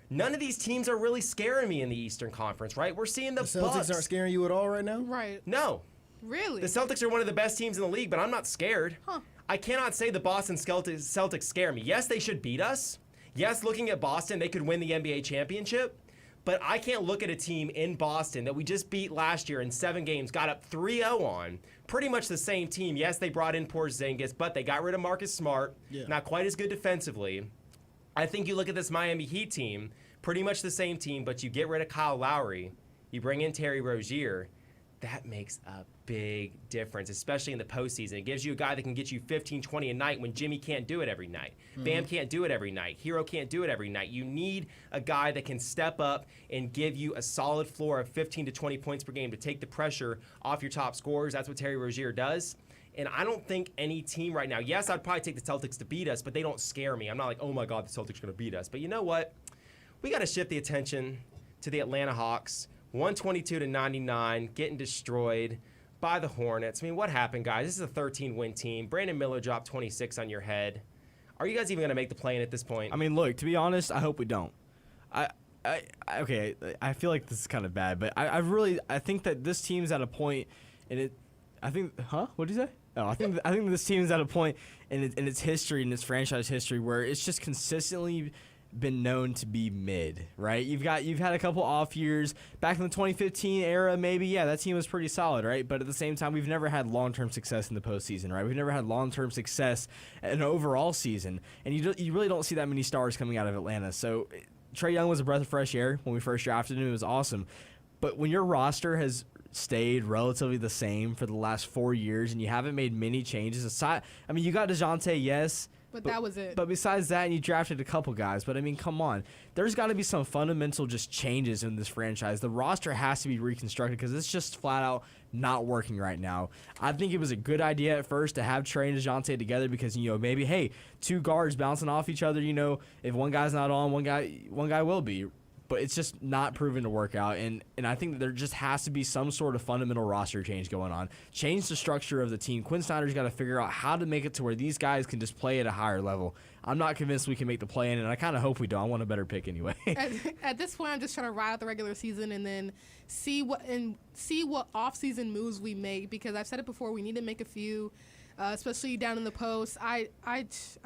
None of these teams are really scaring me in the Eastern Conference, right? We're seeing the Celtics Bucks. aren't scaring you at all right now? Right. No. Really? The Celtics are one of the best teams in the league, but I'm not scared. Huh. I cannot say the Boston Celtics scare me. Yes, they should beat us. Yes, looking at Boston, they could win the NBA championship. But I can't look at a team in Boston that we just beat last year in 7 games, got up 3-0 on. Pretty much the same team. Yes, they brought in Porzingis, but they got rid of Marcus Smart. Yeah. Not quite as good defensively. I think you look at this Miami Heat team, pretty much the same team, but you get rid of Kyle Lowry, you bring in Terry Rozier. That makes a big difference, especially in the postseason. It gives you a guy that can get you 15, 20 a night when Jimmy can't do it every night. Bam can't do it every night. Hero can't do it every night. You need a guy that can step up and give you a solid floor of 15 to 20 points per game to take the pressure off your top scorers. That's what Terry Rozier does. And I don't think any team right now, yes, I'd probably take the Celtics to beat us, but they don't scare me. I'm not like, oh my God, the Celtics are going to beat us. But you know what? We got to shift the attention to the Atlanta Hawks. 122-99, getting destroyed by the Hornets. I mean, what happened, guys? This is a 13-win team. Brandon Miller dropped 26 on your head. Are you guys even going to make the play-in at this point? I mean, look, to be honest, I hope we don't. Okay, I feel like this is kind of bad, but I think that this team's at a point, and what did you say? Oh, I think this team's at a point in its history, in its franchise history, where it's just consistently been known to be mid, right? You've had a couple off years back in the 2015 era, maybe. Yeah, that team was pretty solid, right? But at the same time, we've never had long-term success in the postseason, right? We've never had long-term success in an overall season, and you really don't see that many stars coming out of Atlanta. So Trae Young was a breath of fresh air when we first drafted him. It was awesome, but when your roster has stayed relatively the same for the last 4 years and you haven't made many changes aside, I mean, you got DeJounte, yes. But that was it. But besides that, and you drafted a couple guys. But, I mean, come on. There's got to be some fundamental just changes in this franchise. The roster has to be reconstructed because it's just flat out not working right now. I think it was a good idea at first to have Trae and DeJounte together because, maybe, hey, 2 guards bouncing off each other, if one guy's not on, one guy will be. But it's just not proven to work out, and I think that there just has to be some sort of fundamental roster change going on. Change the structure of the team. Quinn Snyder's got to figure out how to make it to where these guys can just play at a higher level. I'm not convinced we can make the play-in, and I kind of hope we don't. I want a better pick anyway. At this point, I'm just trying to ride out the regular season and then see what off-season moves we make, because I've said it before, we need to make a few. Especially down in the post. I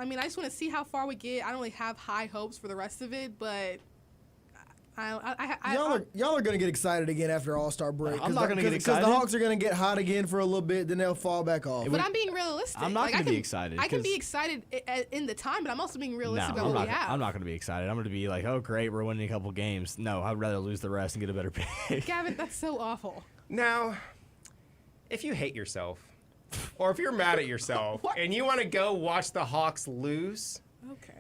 mean, I just want to see how far we get. I don't really have high hopes for the rest of it, but Y'all are gonna get excited again after All-Star break. I'm not gonna get excited because the Hawks are gonna get hot again for a little bit, then they'll fall back off. But I'm being realistic. I'm not gonna be excited. I can be excited in the time, but I'm also being realistic No, about what we have. I'm not gonna be excited. I'm gonna be like, oh great, we're winning a couple games. No, I'd rather lose the rest and get a better pick. Gavin, that's so awful. Now, if you hate yourself, or if you're mad at yourself, and you want to go watch the Hawks lose,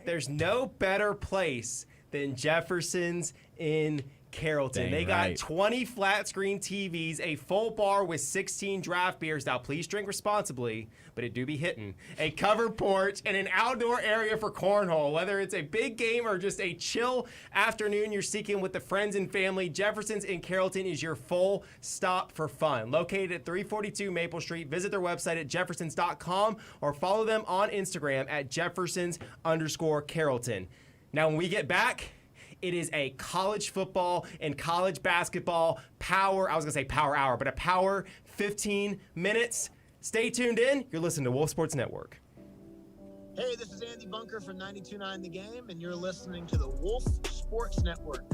there's no better place than Jefferson's in Carrollton. Dang they right. got 20 flat screen TVs, a full bar with 16 draft beers. Now, please drink responsibly, but it do be hitting. A covered porch and an outdoor area for cornhole. Whether it's a big game or just a chill afternoon you're seeking with the friends and family, Jefferson's in Carrollton is your full stop for fun. Located at 342 Maple Street. Visit their website at jeffersons.com or follow them on Instagram at Jeffersons_Carrollton. Now, when we get back, it is a college football and college basketball power hour, but a power 15 minutes. Stay tuned in. You're listening to Wolf Sports Network. Hey, this is Andy Bunker from 92.9 The Game, and you're listening to the Wolf Sports Network.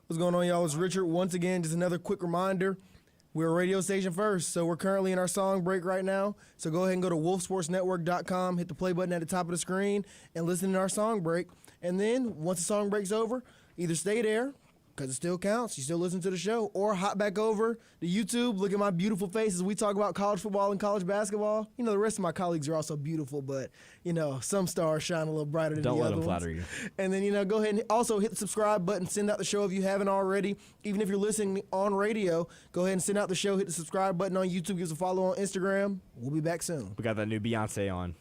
What's going on, y'all? It's Richard. Once again, just another quick reminder. We're a radio station first, so we're currently in our song break right now. So go ahead and go to wolfsportsnetwork.com, hit the play button at the top of the screen, and listen to our song break. And then, once the song break's over, either stay there, because it still counts, you still listen to the show, or hop back over to YouTube, look at my beautiful face as we talk about college football and college basketball. You know, the rest of my colleagues are also beautiful, but, you know, some stars shine a little brighter than Don't the let other them ones. flatter you. And then, you know, go ahead and also hit the subscribe button, send out the show if you haven't already. Even if you're listening on radio, go ahead and send out the show, hit the subscribe button on YouTube, give us a follow on Instagram. We'll be back soon. We got that new Beyonce on.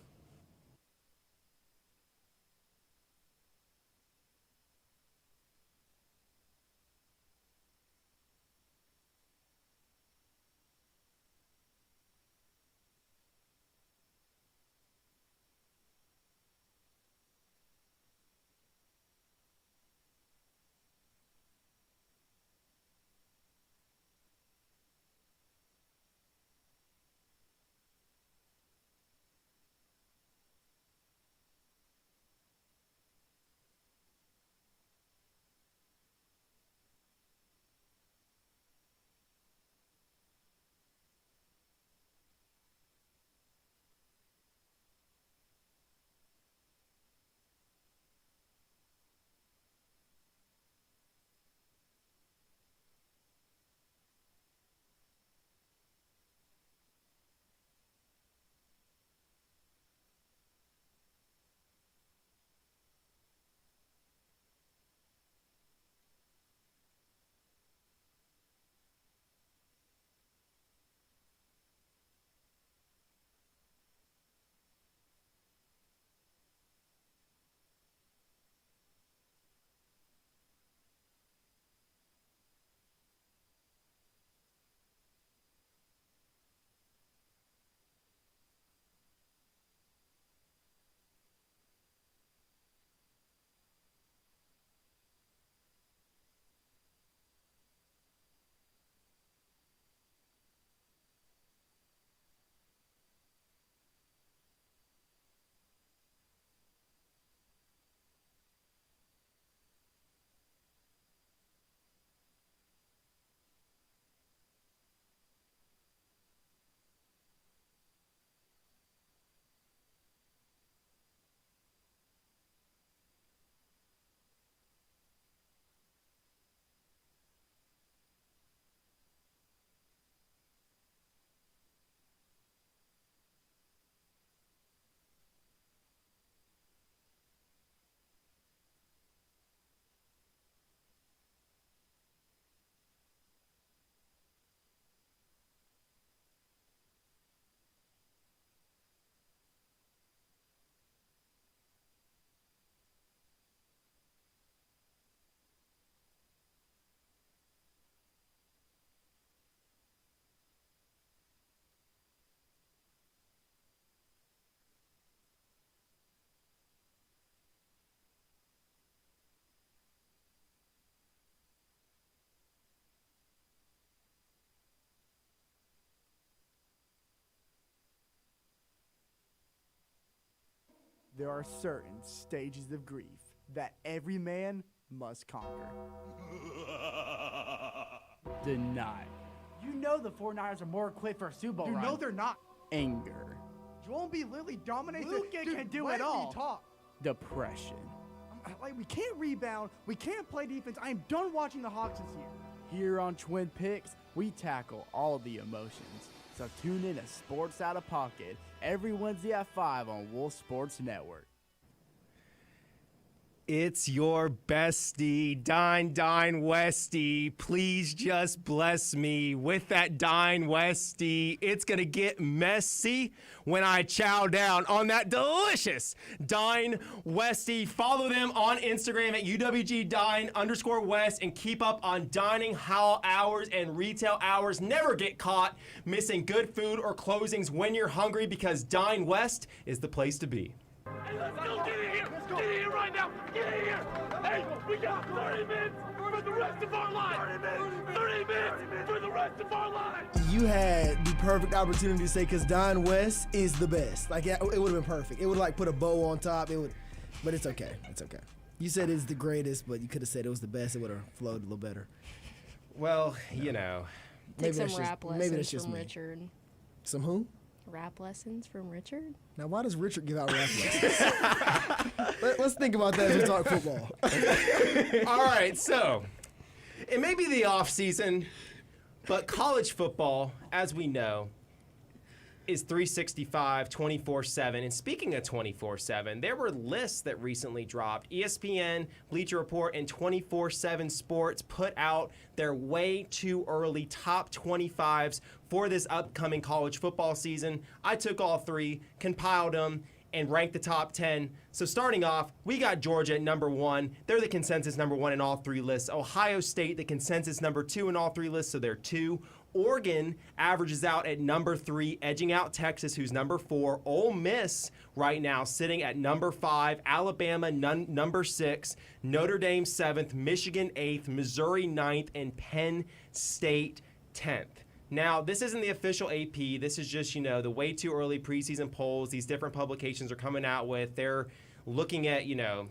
There are certain stages of grief that every man must conquer. Denial. You know the 49ers are more equipped for a Super Bowl, You right? know they're not. Anger. Joel B. Lilly dominates Luke can do it all. Talk. Depression. We can't rebound. We can't play defense. I am done watching the Hawks this year. Here on Twin Picks, we tackle all the emotions. So tune in to Sports Out of Pocket every Wednesday at 5 on Wolf Sports Network. It's your bestie, Dine Westy. Please just bless me with that Dine Westy. It's going to get messy when I chow down on that delicious Dine Westy. Follow them on Instagram at UWG_Dine_West and keep up on dining hall hours and retail hours. Never get caught missing good food or closings when you're hungry because Dine West is the place to be. Hey, let's go get in here! Get in here right now! Get in here! Hey, we got 30 minutes for the rest of our lives! 30 minutes for the rest of our lives! You had the perfect opportunity to say because Don West is the best. Like it would have been perfect. It would like put a bow on top. It would, but it's okay. It's okay. You said it's the greatest, but you could have said it was the best. It would have flowed a little better. Well, you know. Take some that's rap maybe lessons that's just from me. Richard. Some who? Rap lessons from Richard? Now, why does Richard give out rap lessons? Let's think about that as we talk football. All right, so it may be the off season, but college football, as we know, is 365, 24/7. And speaking of 24/7, there were lists that recently dropped. ESPN, Bleacher Report, and 24/7 Sports put out their way too early top 25s for this upcoming college football season. I took all three, compiled them, and ranked the top 10. So starting off, we got Georgia at number 1. They're the consensus number 1 in all three lists. Ohio State, the consensus number 2 in all three lists, so they're 2. Oregon averages out at number 3, edging out Texas, who's number 4. Ole Miss right now sitting at number 5. Alabama number 6. Notre Dame 7th. Michigan 8th. Missouri 9th. And Penn State 10th. Now, this isn't the official AP. This is just, the way too early preseason polls these different publications are coming out with. They're looking at,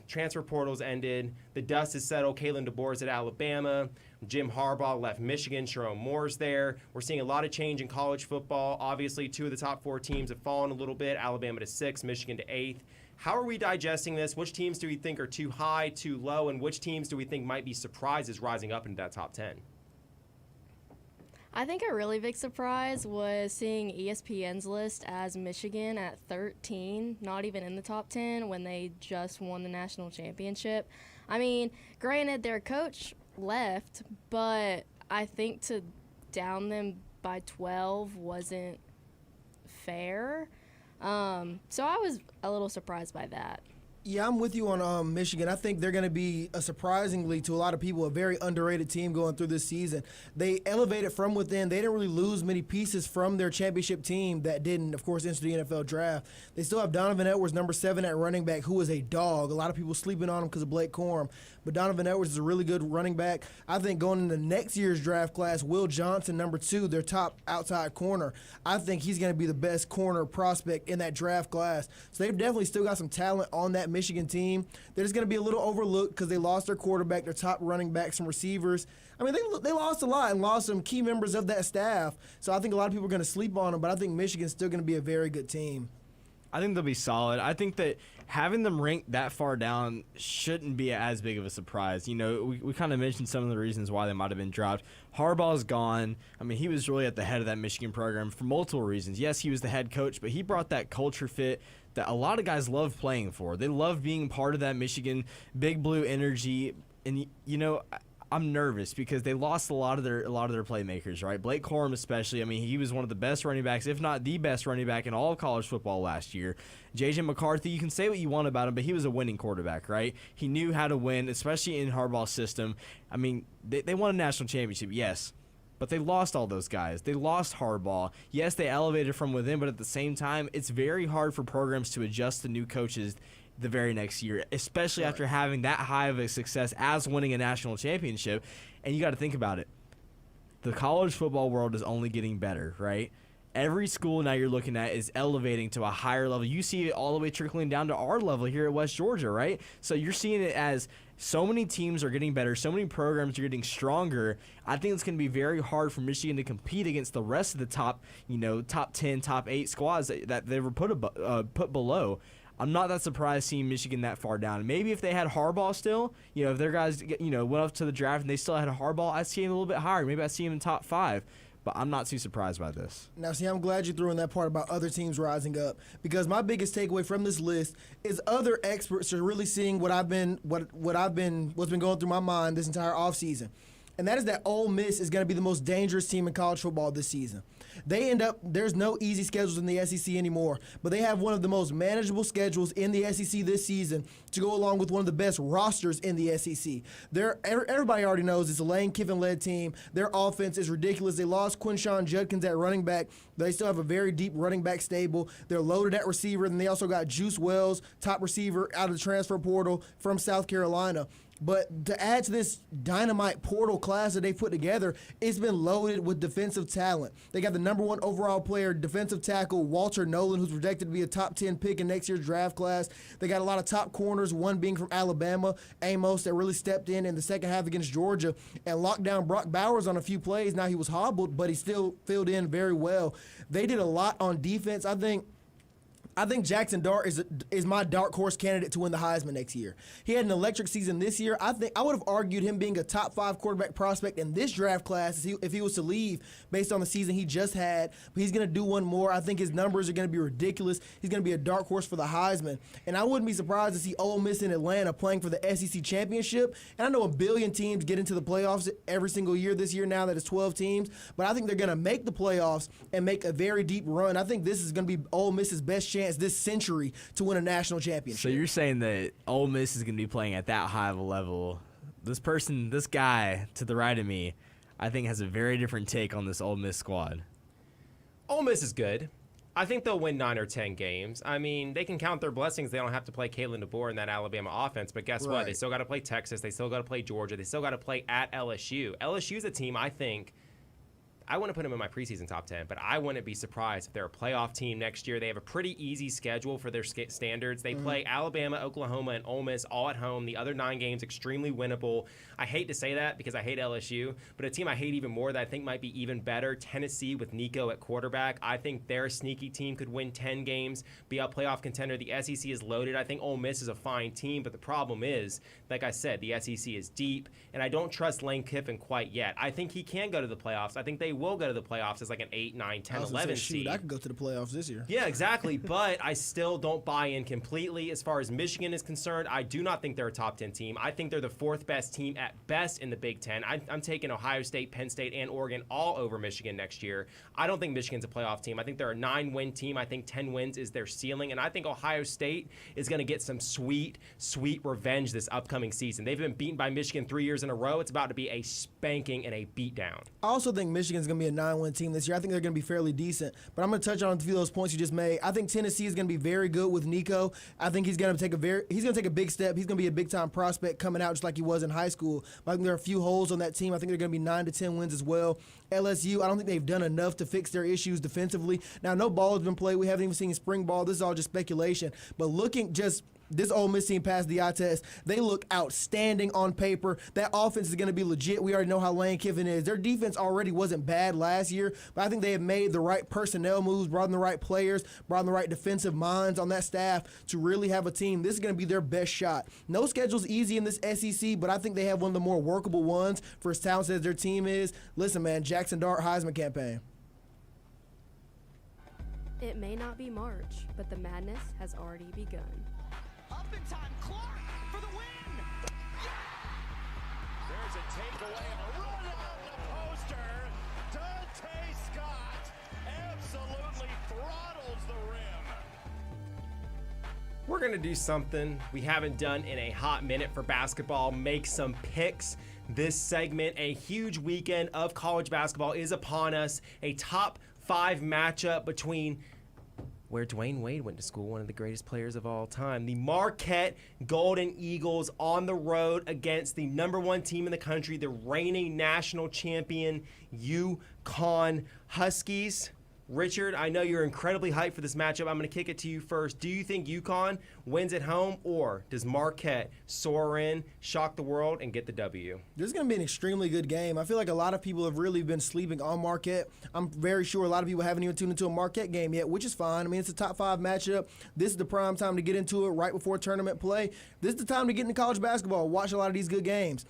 transfer portals ended. The dust is settled. Kalen DeBoer's at Alabama. Jim Harbaugh left Michigan. Sherrone Moore's there. We're seeing a lot of change in college football. Obviously, 2 of the top 4 teams have fallen a little bit. Alabama to 6th, Michigan to 8th. How are we digesting this? Which teams do we think are too high, too low, and which teams do we think might be surprises rising up into that top 10? I think a really big surprise was seeing ESPN's list as Michigan at 13, not even in the top 10 when they just won the national championship. I mean, granted, their coach left, but I think to down them by 12 wasn't fair. So I was a little surprised by that. Yeah, I'm with you on Michigan. I think they're going to be, surprisingly to a lot of people, a very underrated team going through this season. They elevated from within. They didn't really lose many pieces from their championship team that didn't, of course, enter the NFL draft. They still have Donovan Edwards, number 7 at running back, who is a dog. A lot of people sleeping on him because of Blake Corum. But Donovan Edwards is a really good running back. I think going into next year's draft class, Will Johnson, number 2, their top outside corner, I think he's going to be the best corner prospect in that draft class. So they've definitely still got some talent on that Michigan team. They're just going to be a little overlooked because they lost their quarterback, their top running backs and receivers. I mean, they lost a lot and lost some key members of that staff. So I think a lot of people are going to sleep on them, but I think Michigan's still going to be a very good team. I think they'll be solid. I think that having them ranked that far down shouldn't be as big of a surprise. We kind of mentioned some of the reasons why they might have been dropped. Harbaugh's gone. I mean, he was really at the head of that Michigan program for multiple reasons. Yes, he was the head coach, but he brought that culture fit that a lot of guys love playing for. They love being part of that Michigan Big Blue energy. And, I'm nervous because they lost a lot of their playmakers, right? Blake Corum especially. I mean, he was one of the best running backs, if not the best running back in all of college football last year. J.J. McCarthy, you can say what you want about him, but he was a winning quarterback, right? He knew how to win, especially in Harbaugh's system. I mean, they won a national championship, yes, but they lost all those guys. They lost Harbaugh. Yes, they elevated from within, but at the same time, it's very hard for programs to adjust to new coaches the very next year, especially after having that high of a success as winning a national championship. And you got to think about it. The college football world is only getting better, right? every school now you're looking at is elevating to a higher level. You see it all the way trickling down to our level here at West Georgia, right? So you're seeing it as so many teams are getting better, so many programs are getting stronger. I think it's going to be very hard for Michigan to compete against the rest of the top 10, top 8 squads that they were put below. I'm not that surprised seeing Michigan that far down. Maybe if they had Harbaugh still, if their guys went up to the draft and they still had a Harbaugh, I'd see him a little bit higher. Maybe I'd see him in top 5. But I'm not too surprised by this. Now, see, I'm glad you threw in that part about other teams rising up, because my biggest takeaway from this list is other experts are really seeing what's been going through my mind this entire offseason. And that is that Ole Miss is going to be the most dangerous team in college football this season. There's no easy schedules in the SEC anymore, but they have one of the most manageable schedules in the SEC this season to go along with one of the best rosters in the SEC. Everybody already knows it's a Lane Kiffin-led team. Their offense is ridiculous. They lost Quinshon Judkins at running back, but they still have a very deep running back stable. They're loaded at receiver, and they also got Juice Wells, top receiver out of the transfer portal from South Carolina. But to add to this dynamite portal class that they put together, it's been loaded with defensive talent. They got the number 1 overall player, defensive tackle, Walter Nolan, who's projected to be a top 10 pick in next year's draft class. They got a lot of top corners, one being from Alabama, Amos, that really stepped in the second half against Georgia and locked down Brock Bowers on a few plays. Now he was hobbled, but he still filled in very well. They did a lot on defense. I think Jackson Dart is my dark horse candidate to win the Heisman next year. He had an electric season this year. I would have argued him being a top 5 quarterback prospect in this draft class if he was to leave based on the season he just had. But he's going to do one more. I think his numbers are going to be ridiculous. He's going to be a dark horse for the Heisman. And I wouldn't be surprised to see Ole Miss in Atlanta playing for the SEC championship. And I know a billion teams get into the playoffs every single year this year now that it's 12 teams. But I think they're going to make the playoffs and make a very deep run. I think this is going to be Ole Miss's best chance this century to win a national championship. So you're saying that Ole Miss is going to be playing at that high of a level. This guy to the right of me, I think has a very different take on this Ole Miss squad. Ole Miss is good. I think they'll win 9 or 10 games. I mean, they can count their blessings. They don't have to play Kalen DeBoer in that Alabama offense. But guess what? They still got to play Texas. They still got to play Georgia. They still got to play at LSU. LSU's a team I think I wouldn't put them in my preseason top 10, but I wouldn't be surprised if they're a playoff team next year. They have a pretty easy schedule for their standards. They play Alabama, Oklahoma, and Ole Miss all at home. The other 9 games extremely winnable. I hate to say that because I hate LSU, but a team I hate even more that I think might be even better, Tennessee with Nico at quarterback. I think their sneaky team could win 10 games, be a playoff contender. The SEC is loaded. I think Ole Miss is a fine team, but the problem is, like I said, the SEC is deep, and I don't trust Lane Kiffin quite yet. I think he can go to the playoffs. I think they will go to the playoffs as like an 8, 9, 10, 11 seed. I could go to the playoffs this year. Yeah, exactly. But I still don't buy in completely. As far as Michigan is concerned, I do not think they're a top 10 team. I think they're the 4th best team at best in the Big Ten. I'm taking Ohio State, Penn State, and Oregon all over Michigan next year. I don't think Michigan's a playoff team. I think they're a 9-win team. I think 10 wins is their ceiling. And I think Ohio State is going to get some sweet, sweet revenge this upcoming season. They've been beaten by Michigan 3 years in a row. It's about to be a spanking and a beatdown. I also think Michigan's going to be a 9-win team this year. I think they're going to be fairly decent. But I'm going to touch on a few of those points you just made. I think Tennessee is going to be very good with Nico. I think he's going to take a big step. He's going to be a big-time prospect coming out just like he was in high school. But I think there are a few holes on that team. I think they're going to be 9 to 10 wins as well. LSU, I don't think they've done enough to fix their issues defensively. Now, no ball has been played. We haven't even seen spring ball. This is all just speculation. But looking just this Ole Miss team passed the eye test. They look outstanding on paper. That offense is going to be legit. We already know how Lane Kiffin is. Their defense already wasn't bad last year, but I think they have made the right personnel moves, brought in the right players, brought in the right defensive minds on that staff to really have a team. This is going to be their best shot. No schedule's easy in this SEC, but I think they have one of the more workable ones for as talented as their team is. Listen, man, Jackson Dart Heisman campaign. It may not be March, but the madness has already begun. Up in time, Clark for the win! Yeah! There's a takeaway and a run on the poster. Dante Scott absolutely throttles the rim. We're going to do something we haven't done in a hot minute for basketball, make some picks. This segment, a huge weekend of college basketball is upon us. A top 5 matchup between where Dwayne Wade went to school, one of the greatest players of all time. The Marquette Golden Eagles on the road against the #1 team in the country, the reigning national champion UConn Huskies. Richard, I know you're incredibly hyped for this matchup. I'm going to kick it to you first. Do you think UConn wins at home, or does Marquette soar in, shock the world, and get the W? This is going to be an extremely good game. I feel like a lot of people have really been sleeping on Marquette. I'm very sure a lot of people haven't even tuned into a Marquette game yet, which is fine. I mean, it's a top 5 matchup. This is the prime time to get into it right before tournament play. This is the time to get into college basketball, watch a lot of these good games.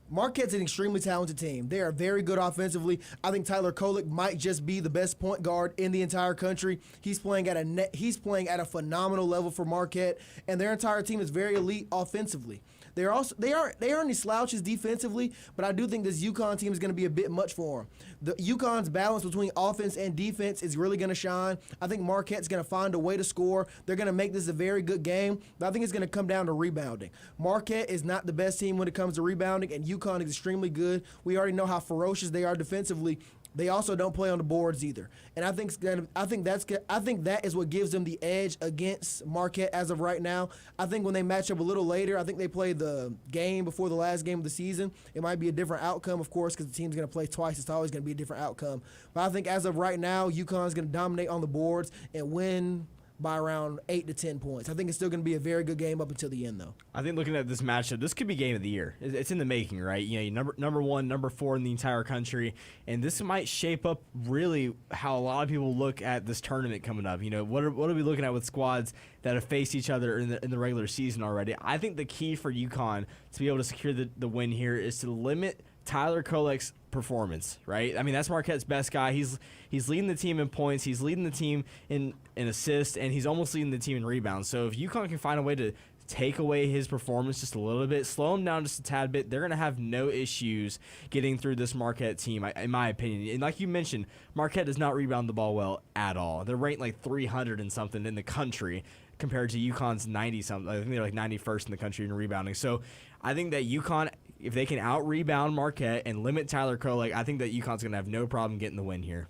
Marquette's an extremely talented team. They are very good offensively. I think Tyler Kolek might just be the best point guard in the entire country. He's playing at a phenomenal level for Marquette, and their entire team is very elite offensively. They aren't any slouches defensively, but I do think this UConn team is going to be a bit much for them. The UConn's balance between offense and defense is really going to shine. I think Marquette's going to find a way to score. They're going to make this a very good game, but I think it's going to come down to rebounding. Marquette is not the best team when it comes to rebounding, and UConn is extremely good. We already know how ferocious they are defensively. They also don't play on the boards either, and I think that is what gives them the edge against Marquette as of right now. I think when they match up a little later, I think they play the game before the last game of the season. It might be a different outcome, of course, because the team's going to play twice. It's always going to be a different outcome. But I think as of right now, UConn's going to dominate on the boards and win by around 8 to 10 points. I think it's still going to be a very good game up until the end, though. I think looking at this matchup, this could be game of the year. It's in the making, right? You know, number 1, number 4 in the entire country, and this might shape up really how a lot of people look at this tournament coming up. You know, what are we looking at with squads that have faced each other in the regular season already? I think the key for UConn to be able to secure the win here is to limit Tyler Kolek's performance, right? I mean, that's Marquette's best guy. He's leading the team in points. He's leading the team in assists, and he's almost leading the team in rebounds. So if UConn can find a way to take away his performance just a little bit, slow him down just a tad bit, they're going to have no issues getting through this Marquette team, in my opinion. And like you mentioned, Marquette does not rebound the ball well at all. They're ranked like 300 and something in the country compared to UConn's 90-something. I think they're like 91st in the country in rebounding. So I think that UConn, if they can out-rebound Marquette and limit Tyler Kolek, I think that UConn's going to have no problem getting the win here.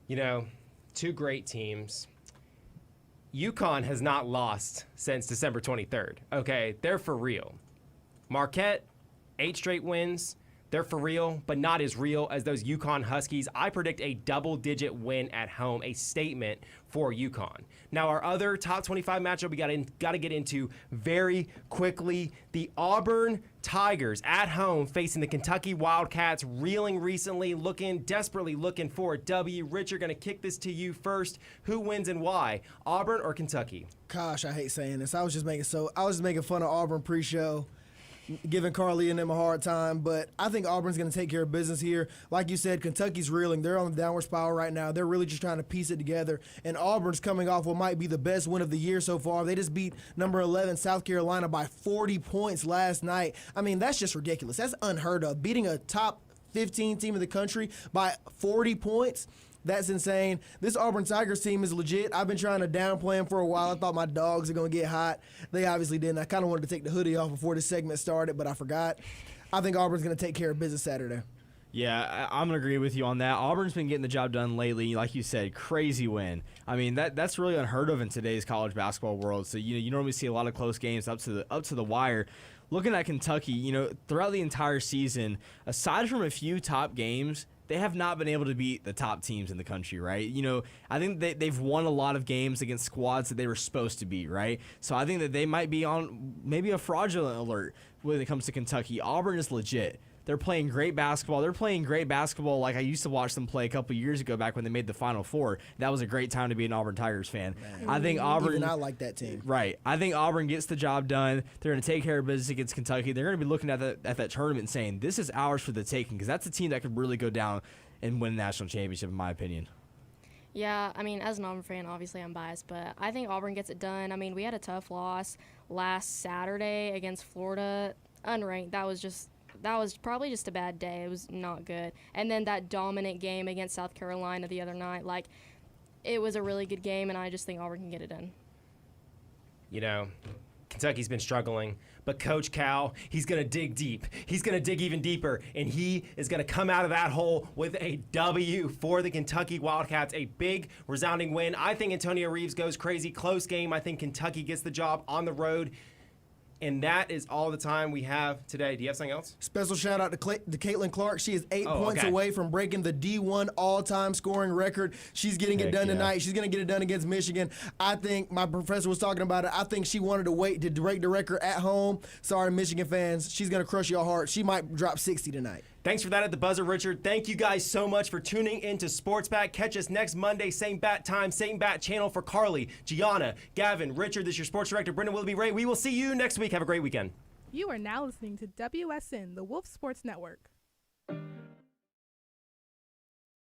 You know, two great teams. UConn has not lost since December 23rd. Okay, they're for real. Marquette, 8 straight wins. They're for real, but not as real as those UConn Huskies. I predict a double-digit win at home, a statement for UConn. Now, our other top 25 matchup we got to get into very quickly. The Auburn Tigers at home facing the Kentucky Wildcats, reeling recently, desperately looking for a W. Rich, you're going to kick this to you first. Who wins and why, Auburn or Kentucky? Gosh, I hate saying this. I was just making fun of Auburn pre-show, giving Carly and them a hard time, but I think Auburn's going to take care of business here. Like you said, Kentucky's reeling. They're on the downward spiral right now. They're really just trying to piece it together, and Auburn's coming off what might be the best win of the year so far. They just beat number 11 South Carolina by 40 points last night. I mean, that's just ridiculous. That's unheard of. Beating a top 15 team in the country by 40 points. That's insane. This Auburn Tigers team is legit. I've been trying to downplay them for a while. I thought my dogs are going to get hot. They obviously didn't. I kind of wanted to take the hoodie off before this segment started, but I forgot. I think Auburn's going to take care of business Saturday. Yeah, I'm going to agree with you on that. Auburn's been getting the job done lately. Like you said, crazy win. I mean, that's really unheard of in today's college basketball world. So, you normally see a lot of close games up to the wire. Looking at Kentucky, throughout the entire season, aside from a few top games, they have not been able to beat the top teams in the country, right? I think they've won a lot of games against squads that they were supposed to beat, right? So I think that they might be on maybe a fraudulent alert when it comes to Kentucky. Auburn is legit. They're playing great basketball. They're playing great basketball like I used to watch them play a couple years ago back when they made the Final Four. That was a great time to be an Auburn Tigers fan. Man. I think Auburn... Even I like that team. Right. I think Auburn gets the job done. They're going to take care of business against Kentucky. They're going to be looking at that tournament and saying, this is ours for the taking, because that's a team that could really go down and win a national championship, in my opinion. Yeah, I mean, as an Auburn fan, obviously I'm biased, but I think Auburn gets it done. I mean, we had a tough loss last Saturday against Florida, unranked. That was probably just a bad day. It was not good. And then that dominant game against South Carolina the other night, it was a really good game, and I just think Auburn can get it done. Kentucky's been struggling, but Coach Cal, he's going to dig deep. He's going to dig even deeper, and he is going to come out of that hole with a W for the Kentucky Wildcats, a big, resounding win. I think Antonio Reeves goes crazy. Close game. I think Kentucky gets the job on the road. And that is all the time we have today. Do you have something else? Special shout out to Caitlin Clark. She is 8 points okay. away from breaking the D1 all-time scoring record. She's getting it done tonight. She's going to get it done against Michigan. I think my professor was talking about it. I think she wanted to wait to break the record at home. Sorry, Michigan fans. She's going to crush your heart. She might drop 60 tonight. Thanks for that at the buzzer, Richard. Thank you guys so much for tuning into Sports Bat. Catch us next Monday, same bat time, same bat channel. For Carly, Gianna, Gavin, Richard, this is your sports director, Brendan Willoughby Ray. We will see you next week. Have a great weekend. You are now listening to WSN, the Wolf Sports Network.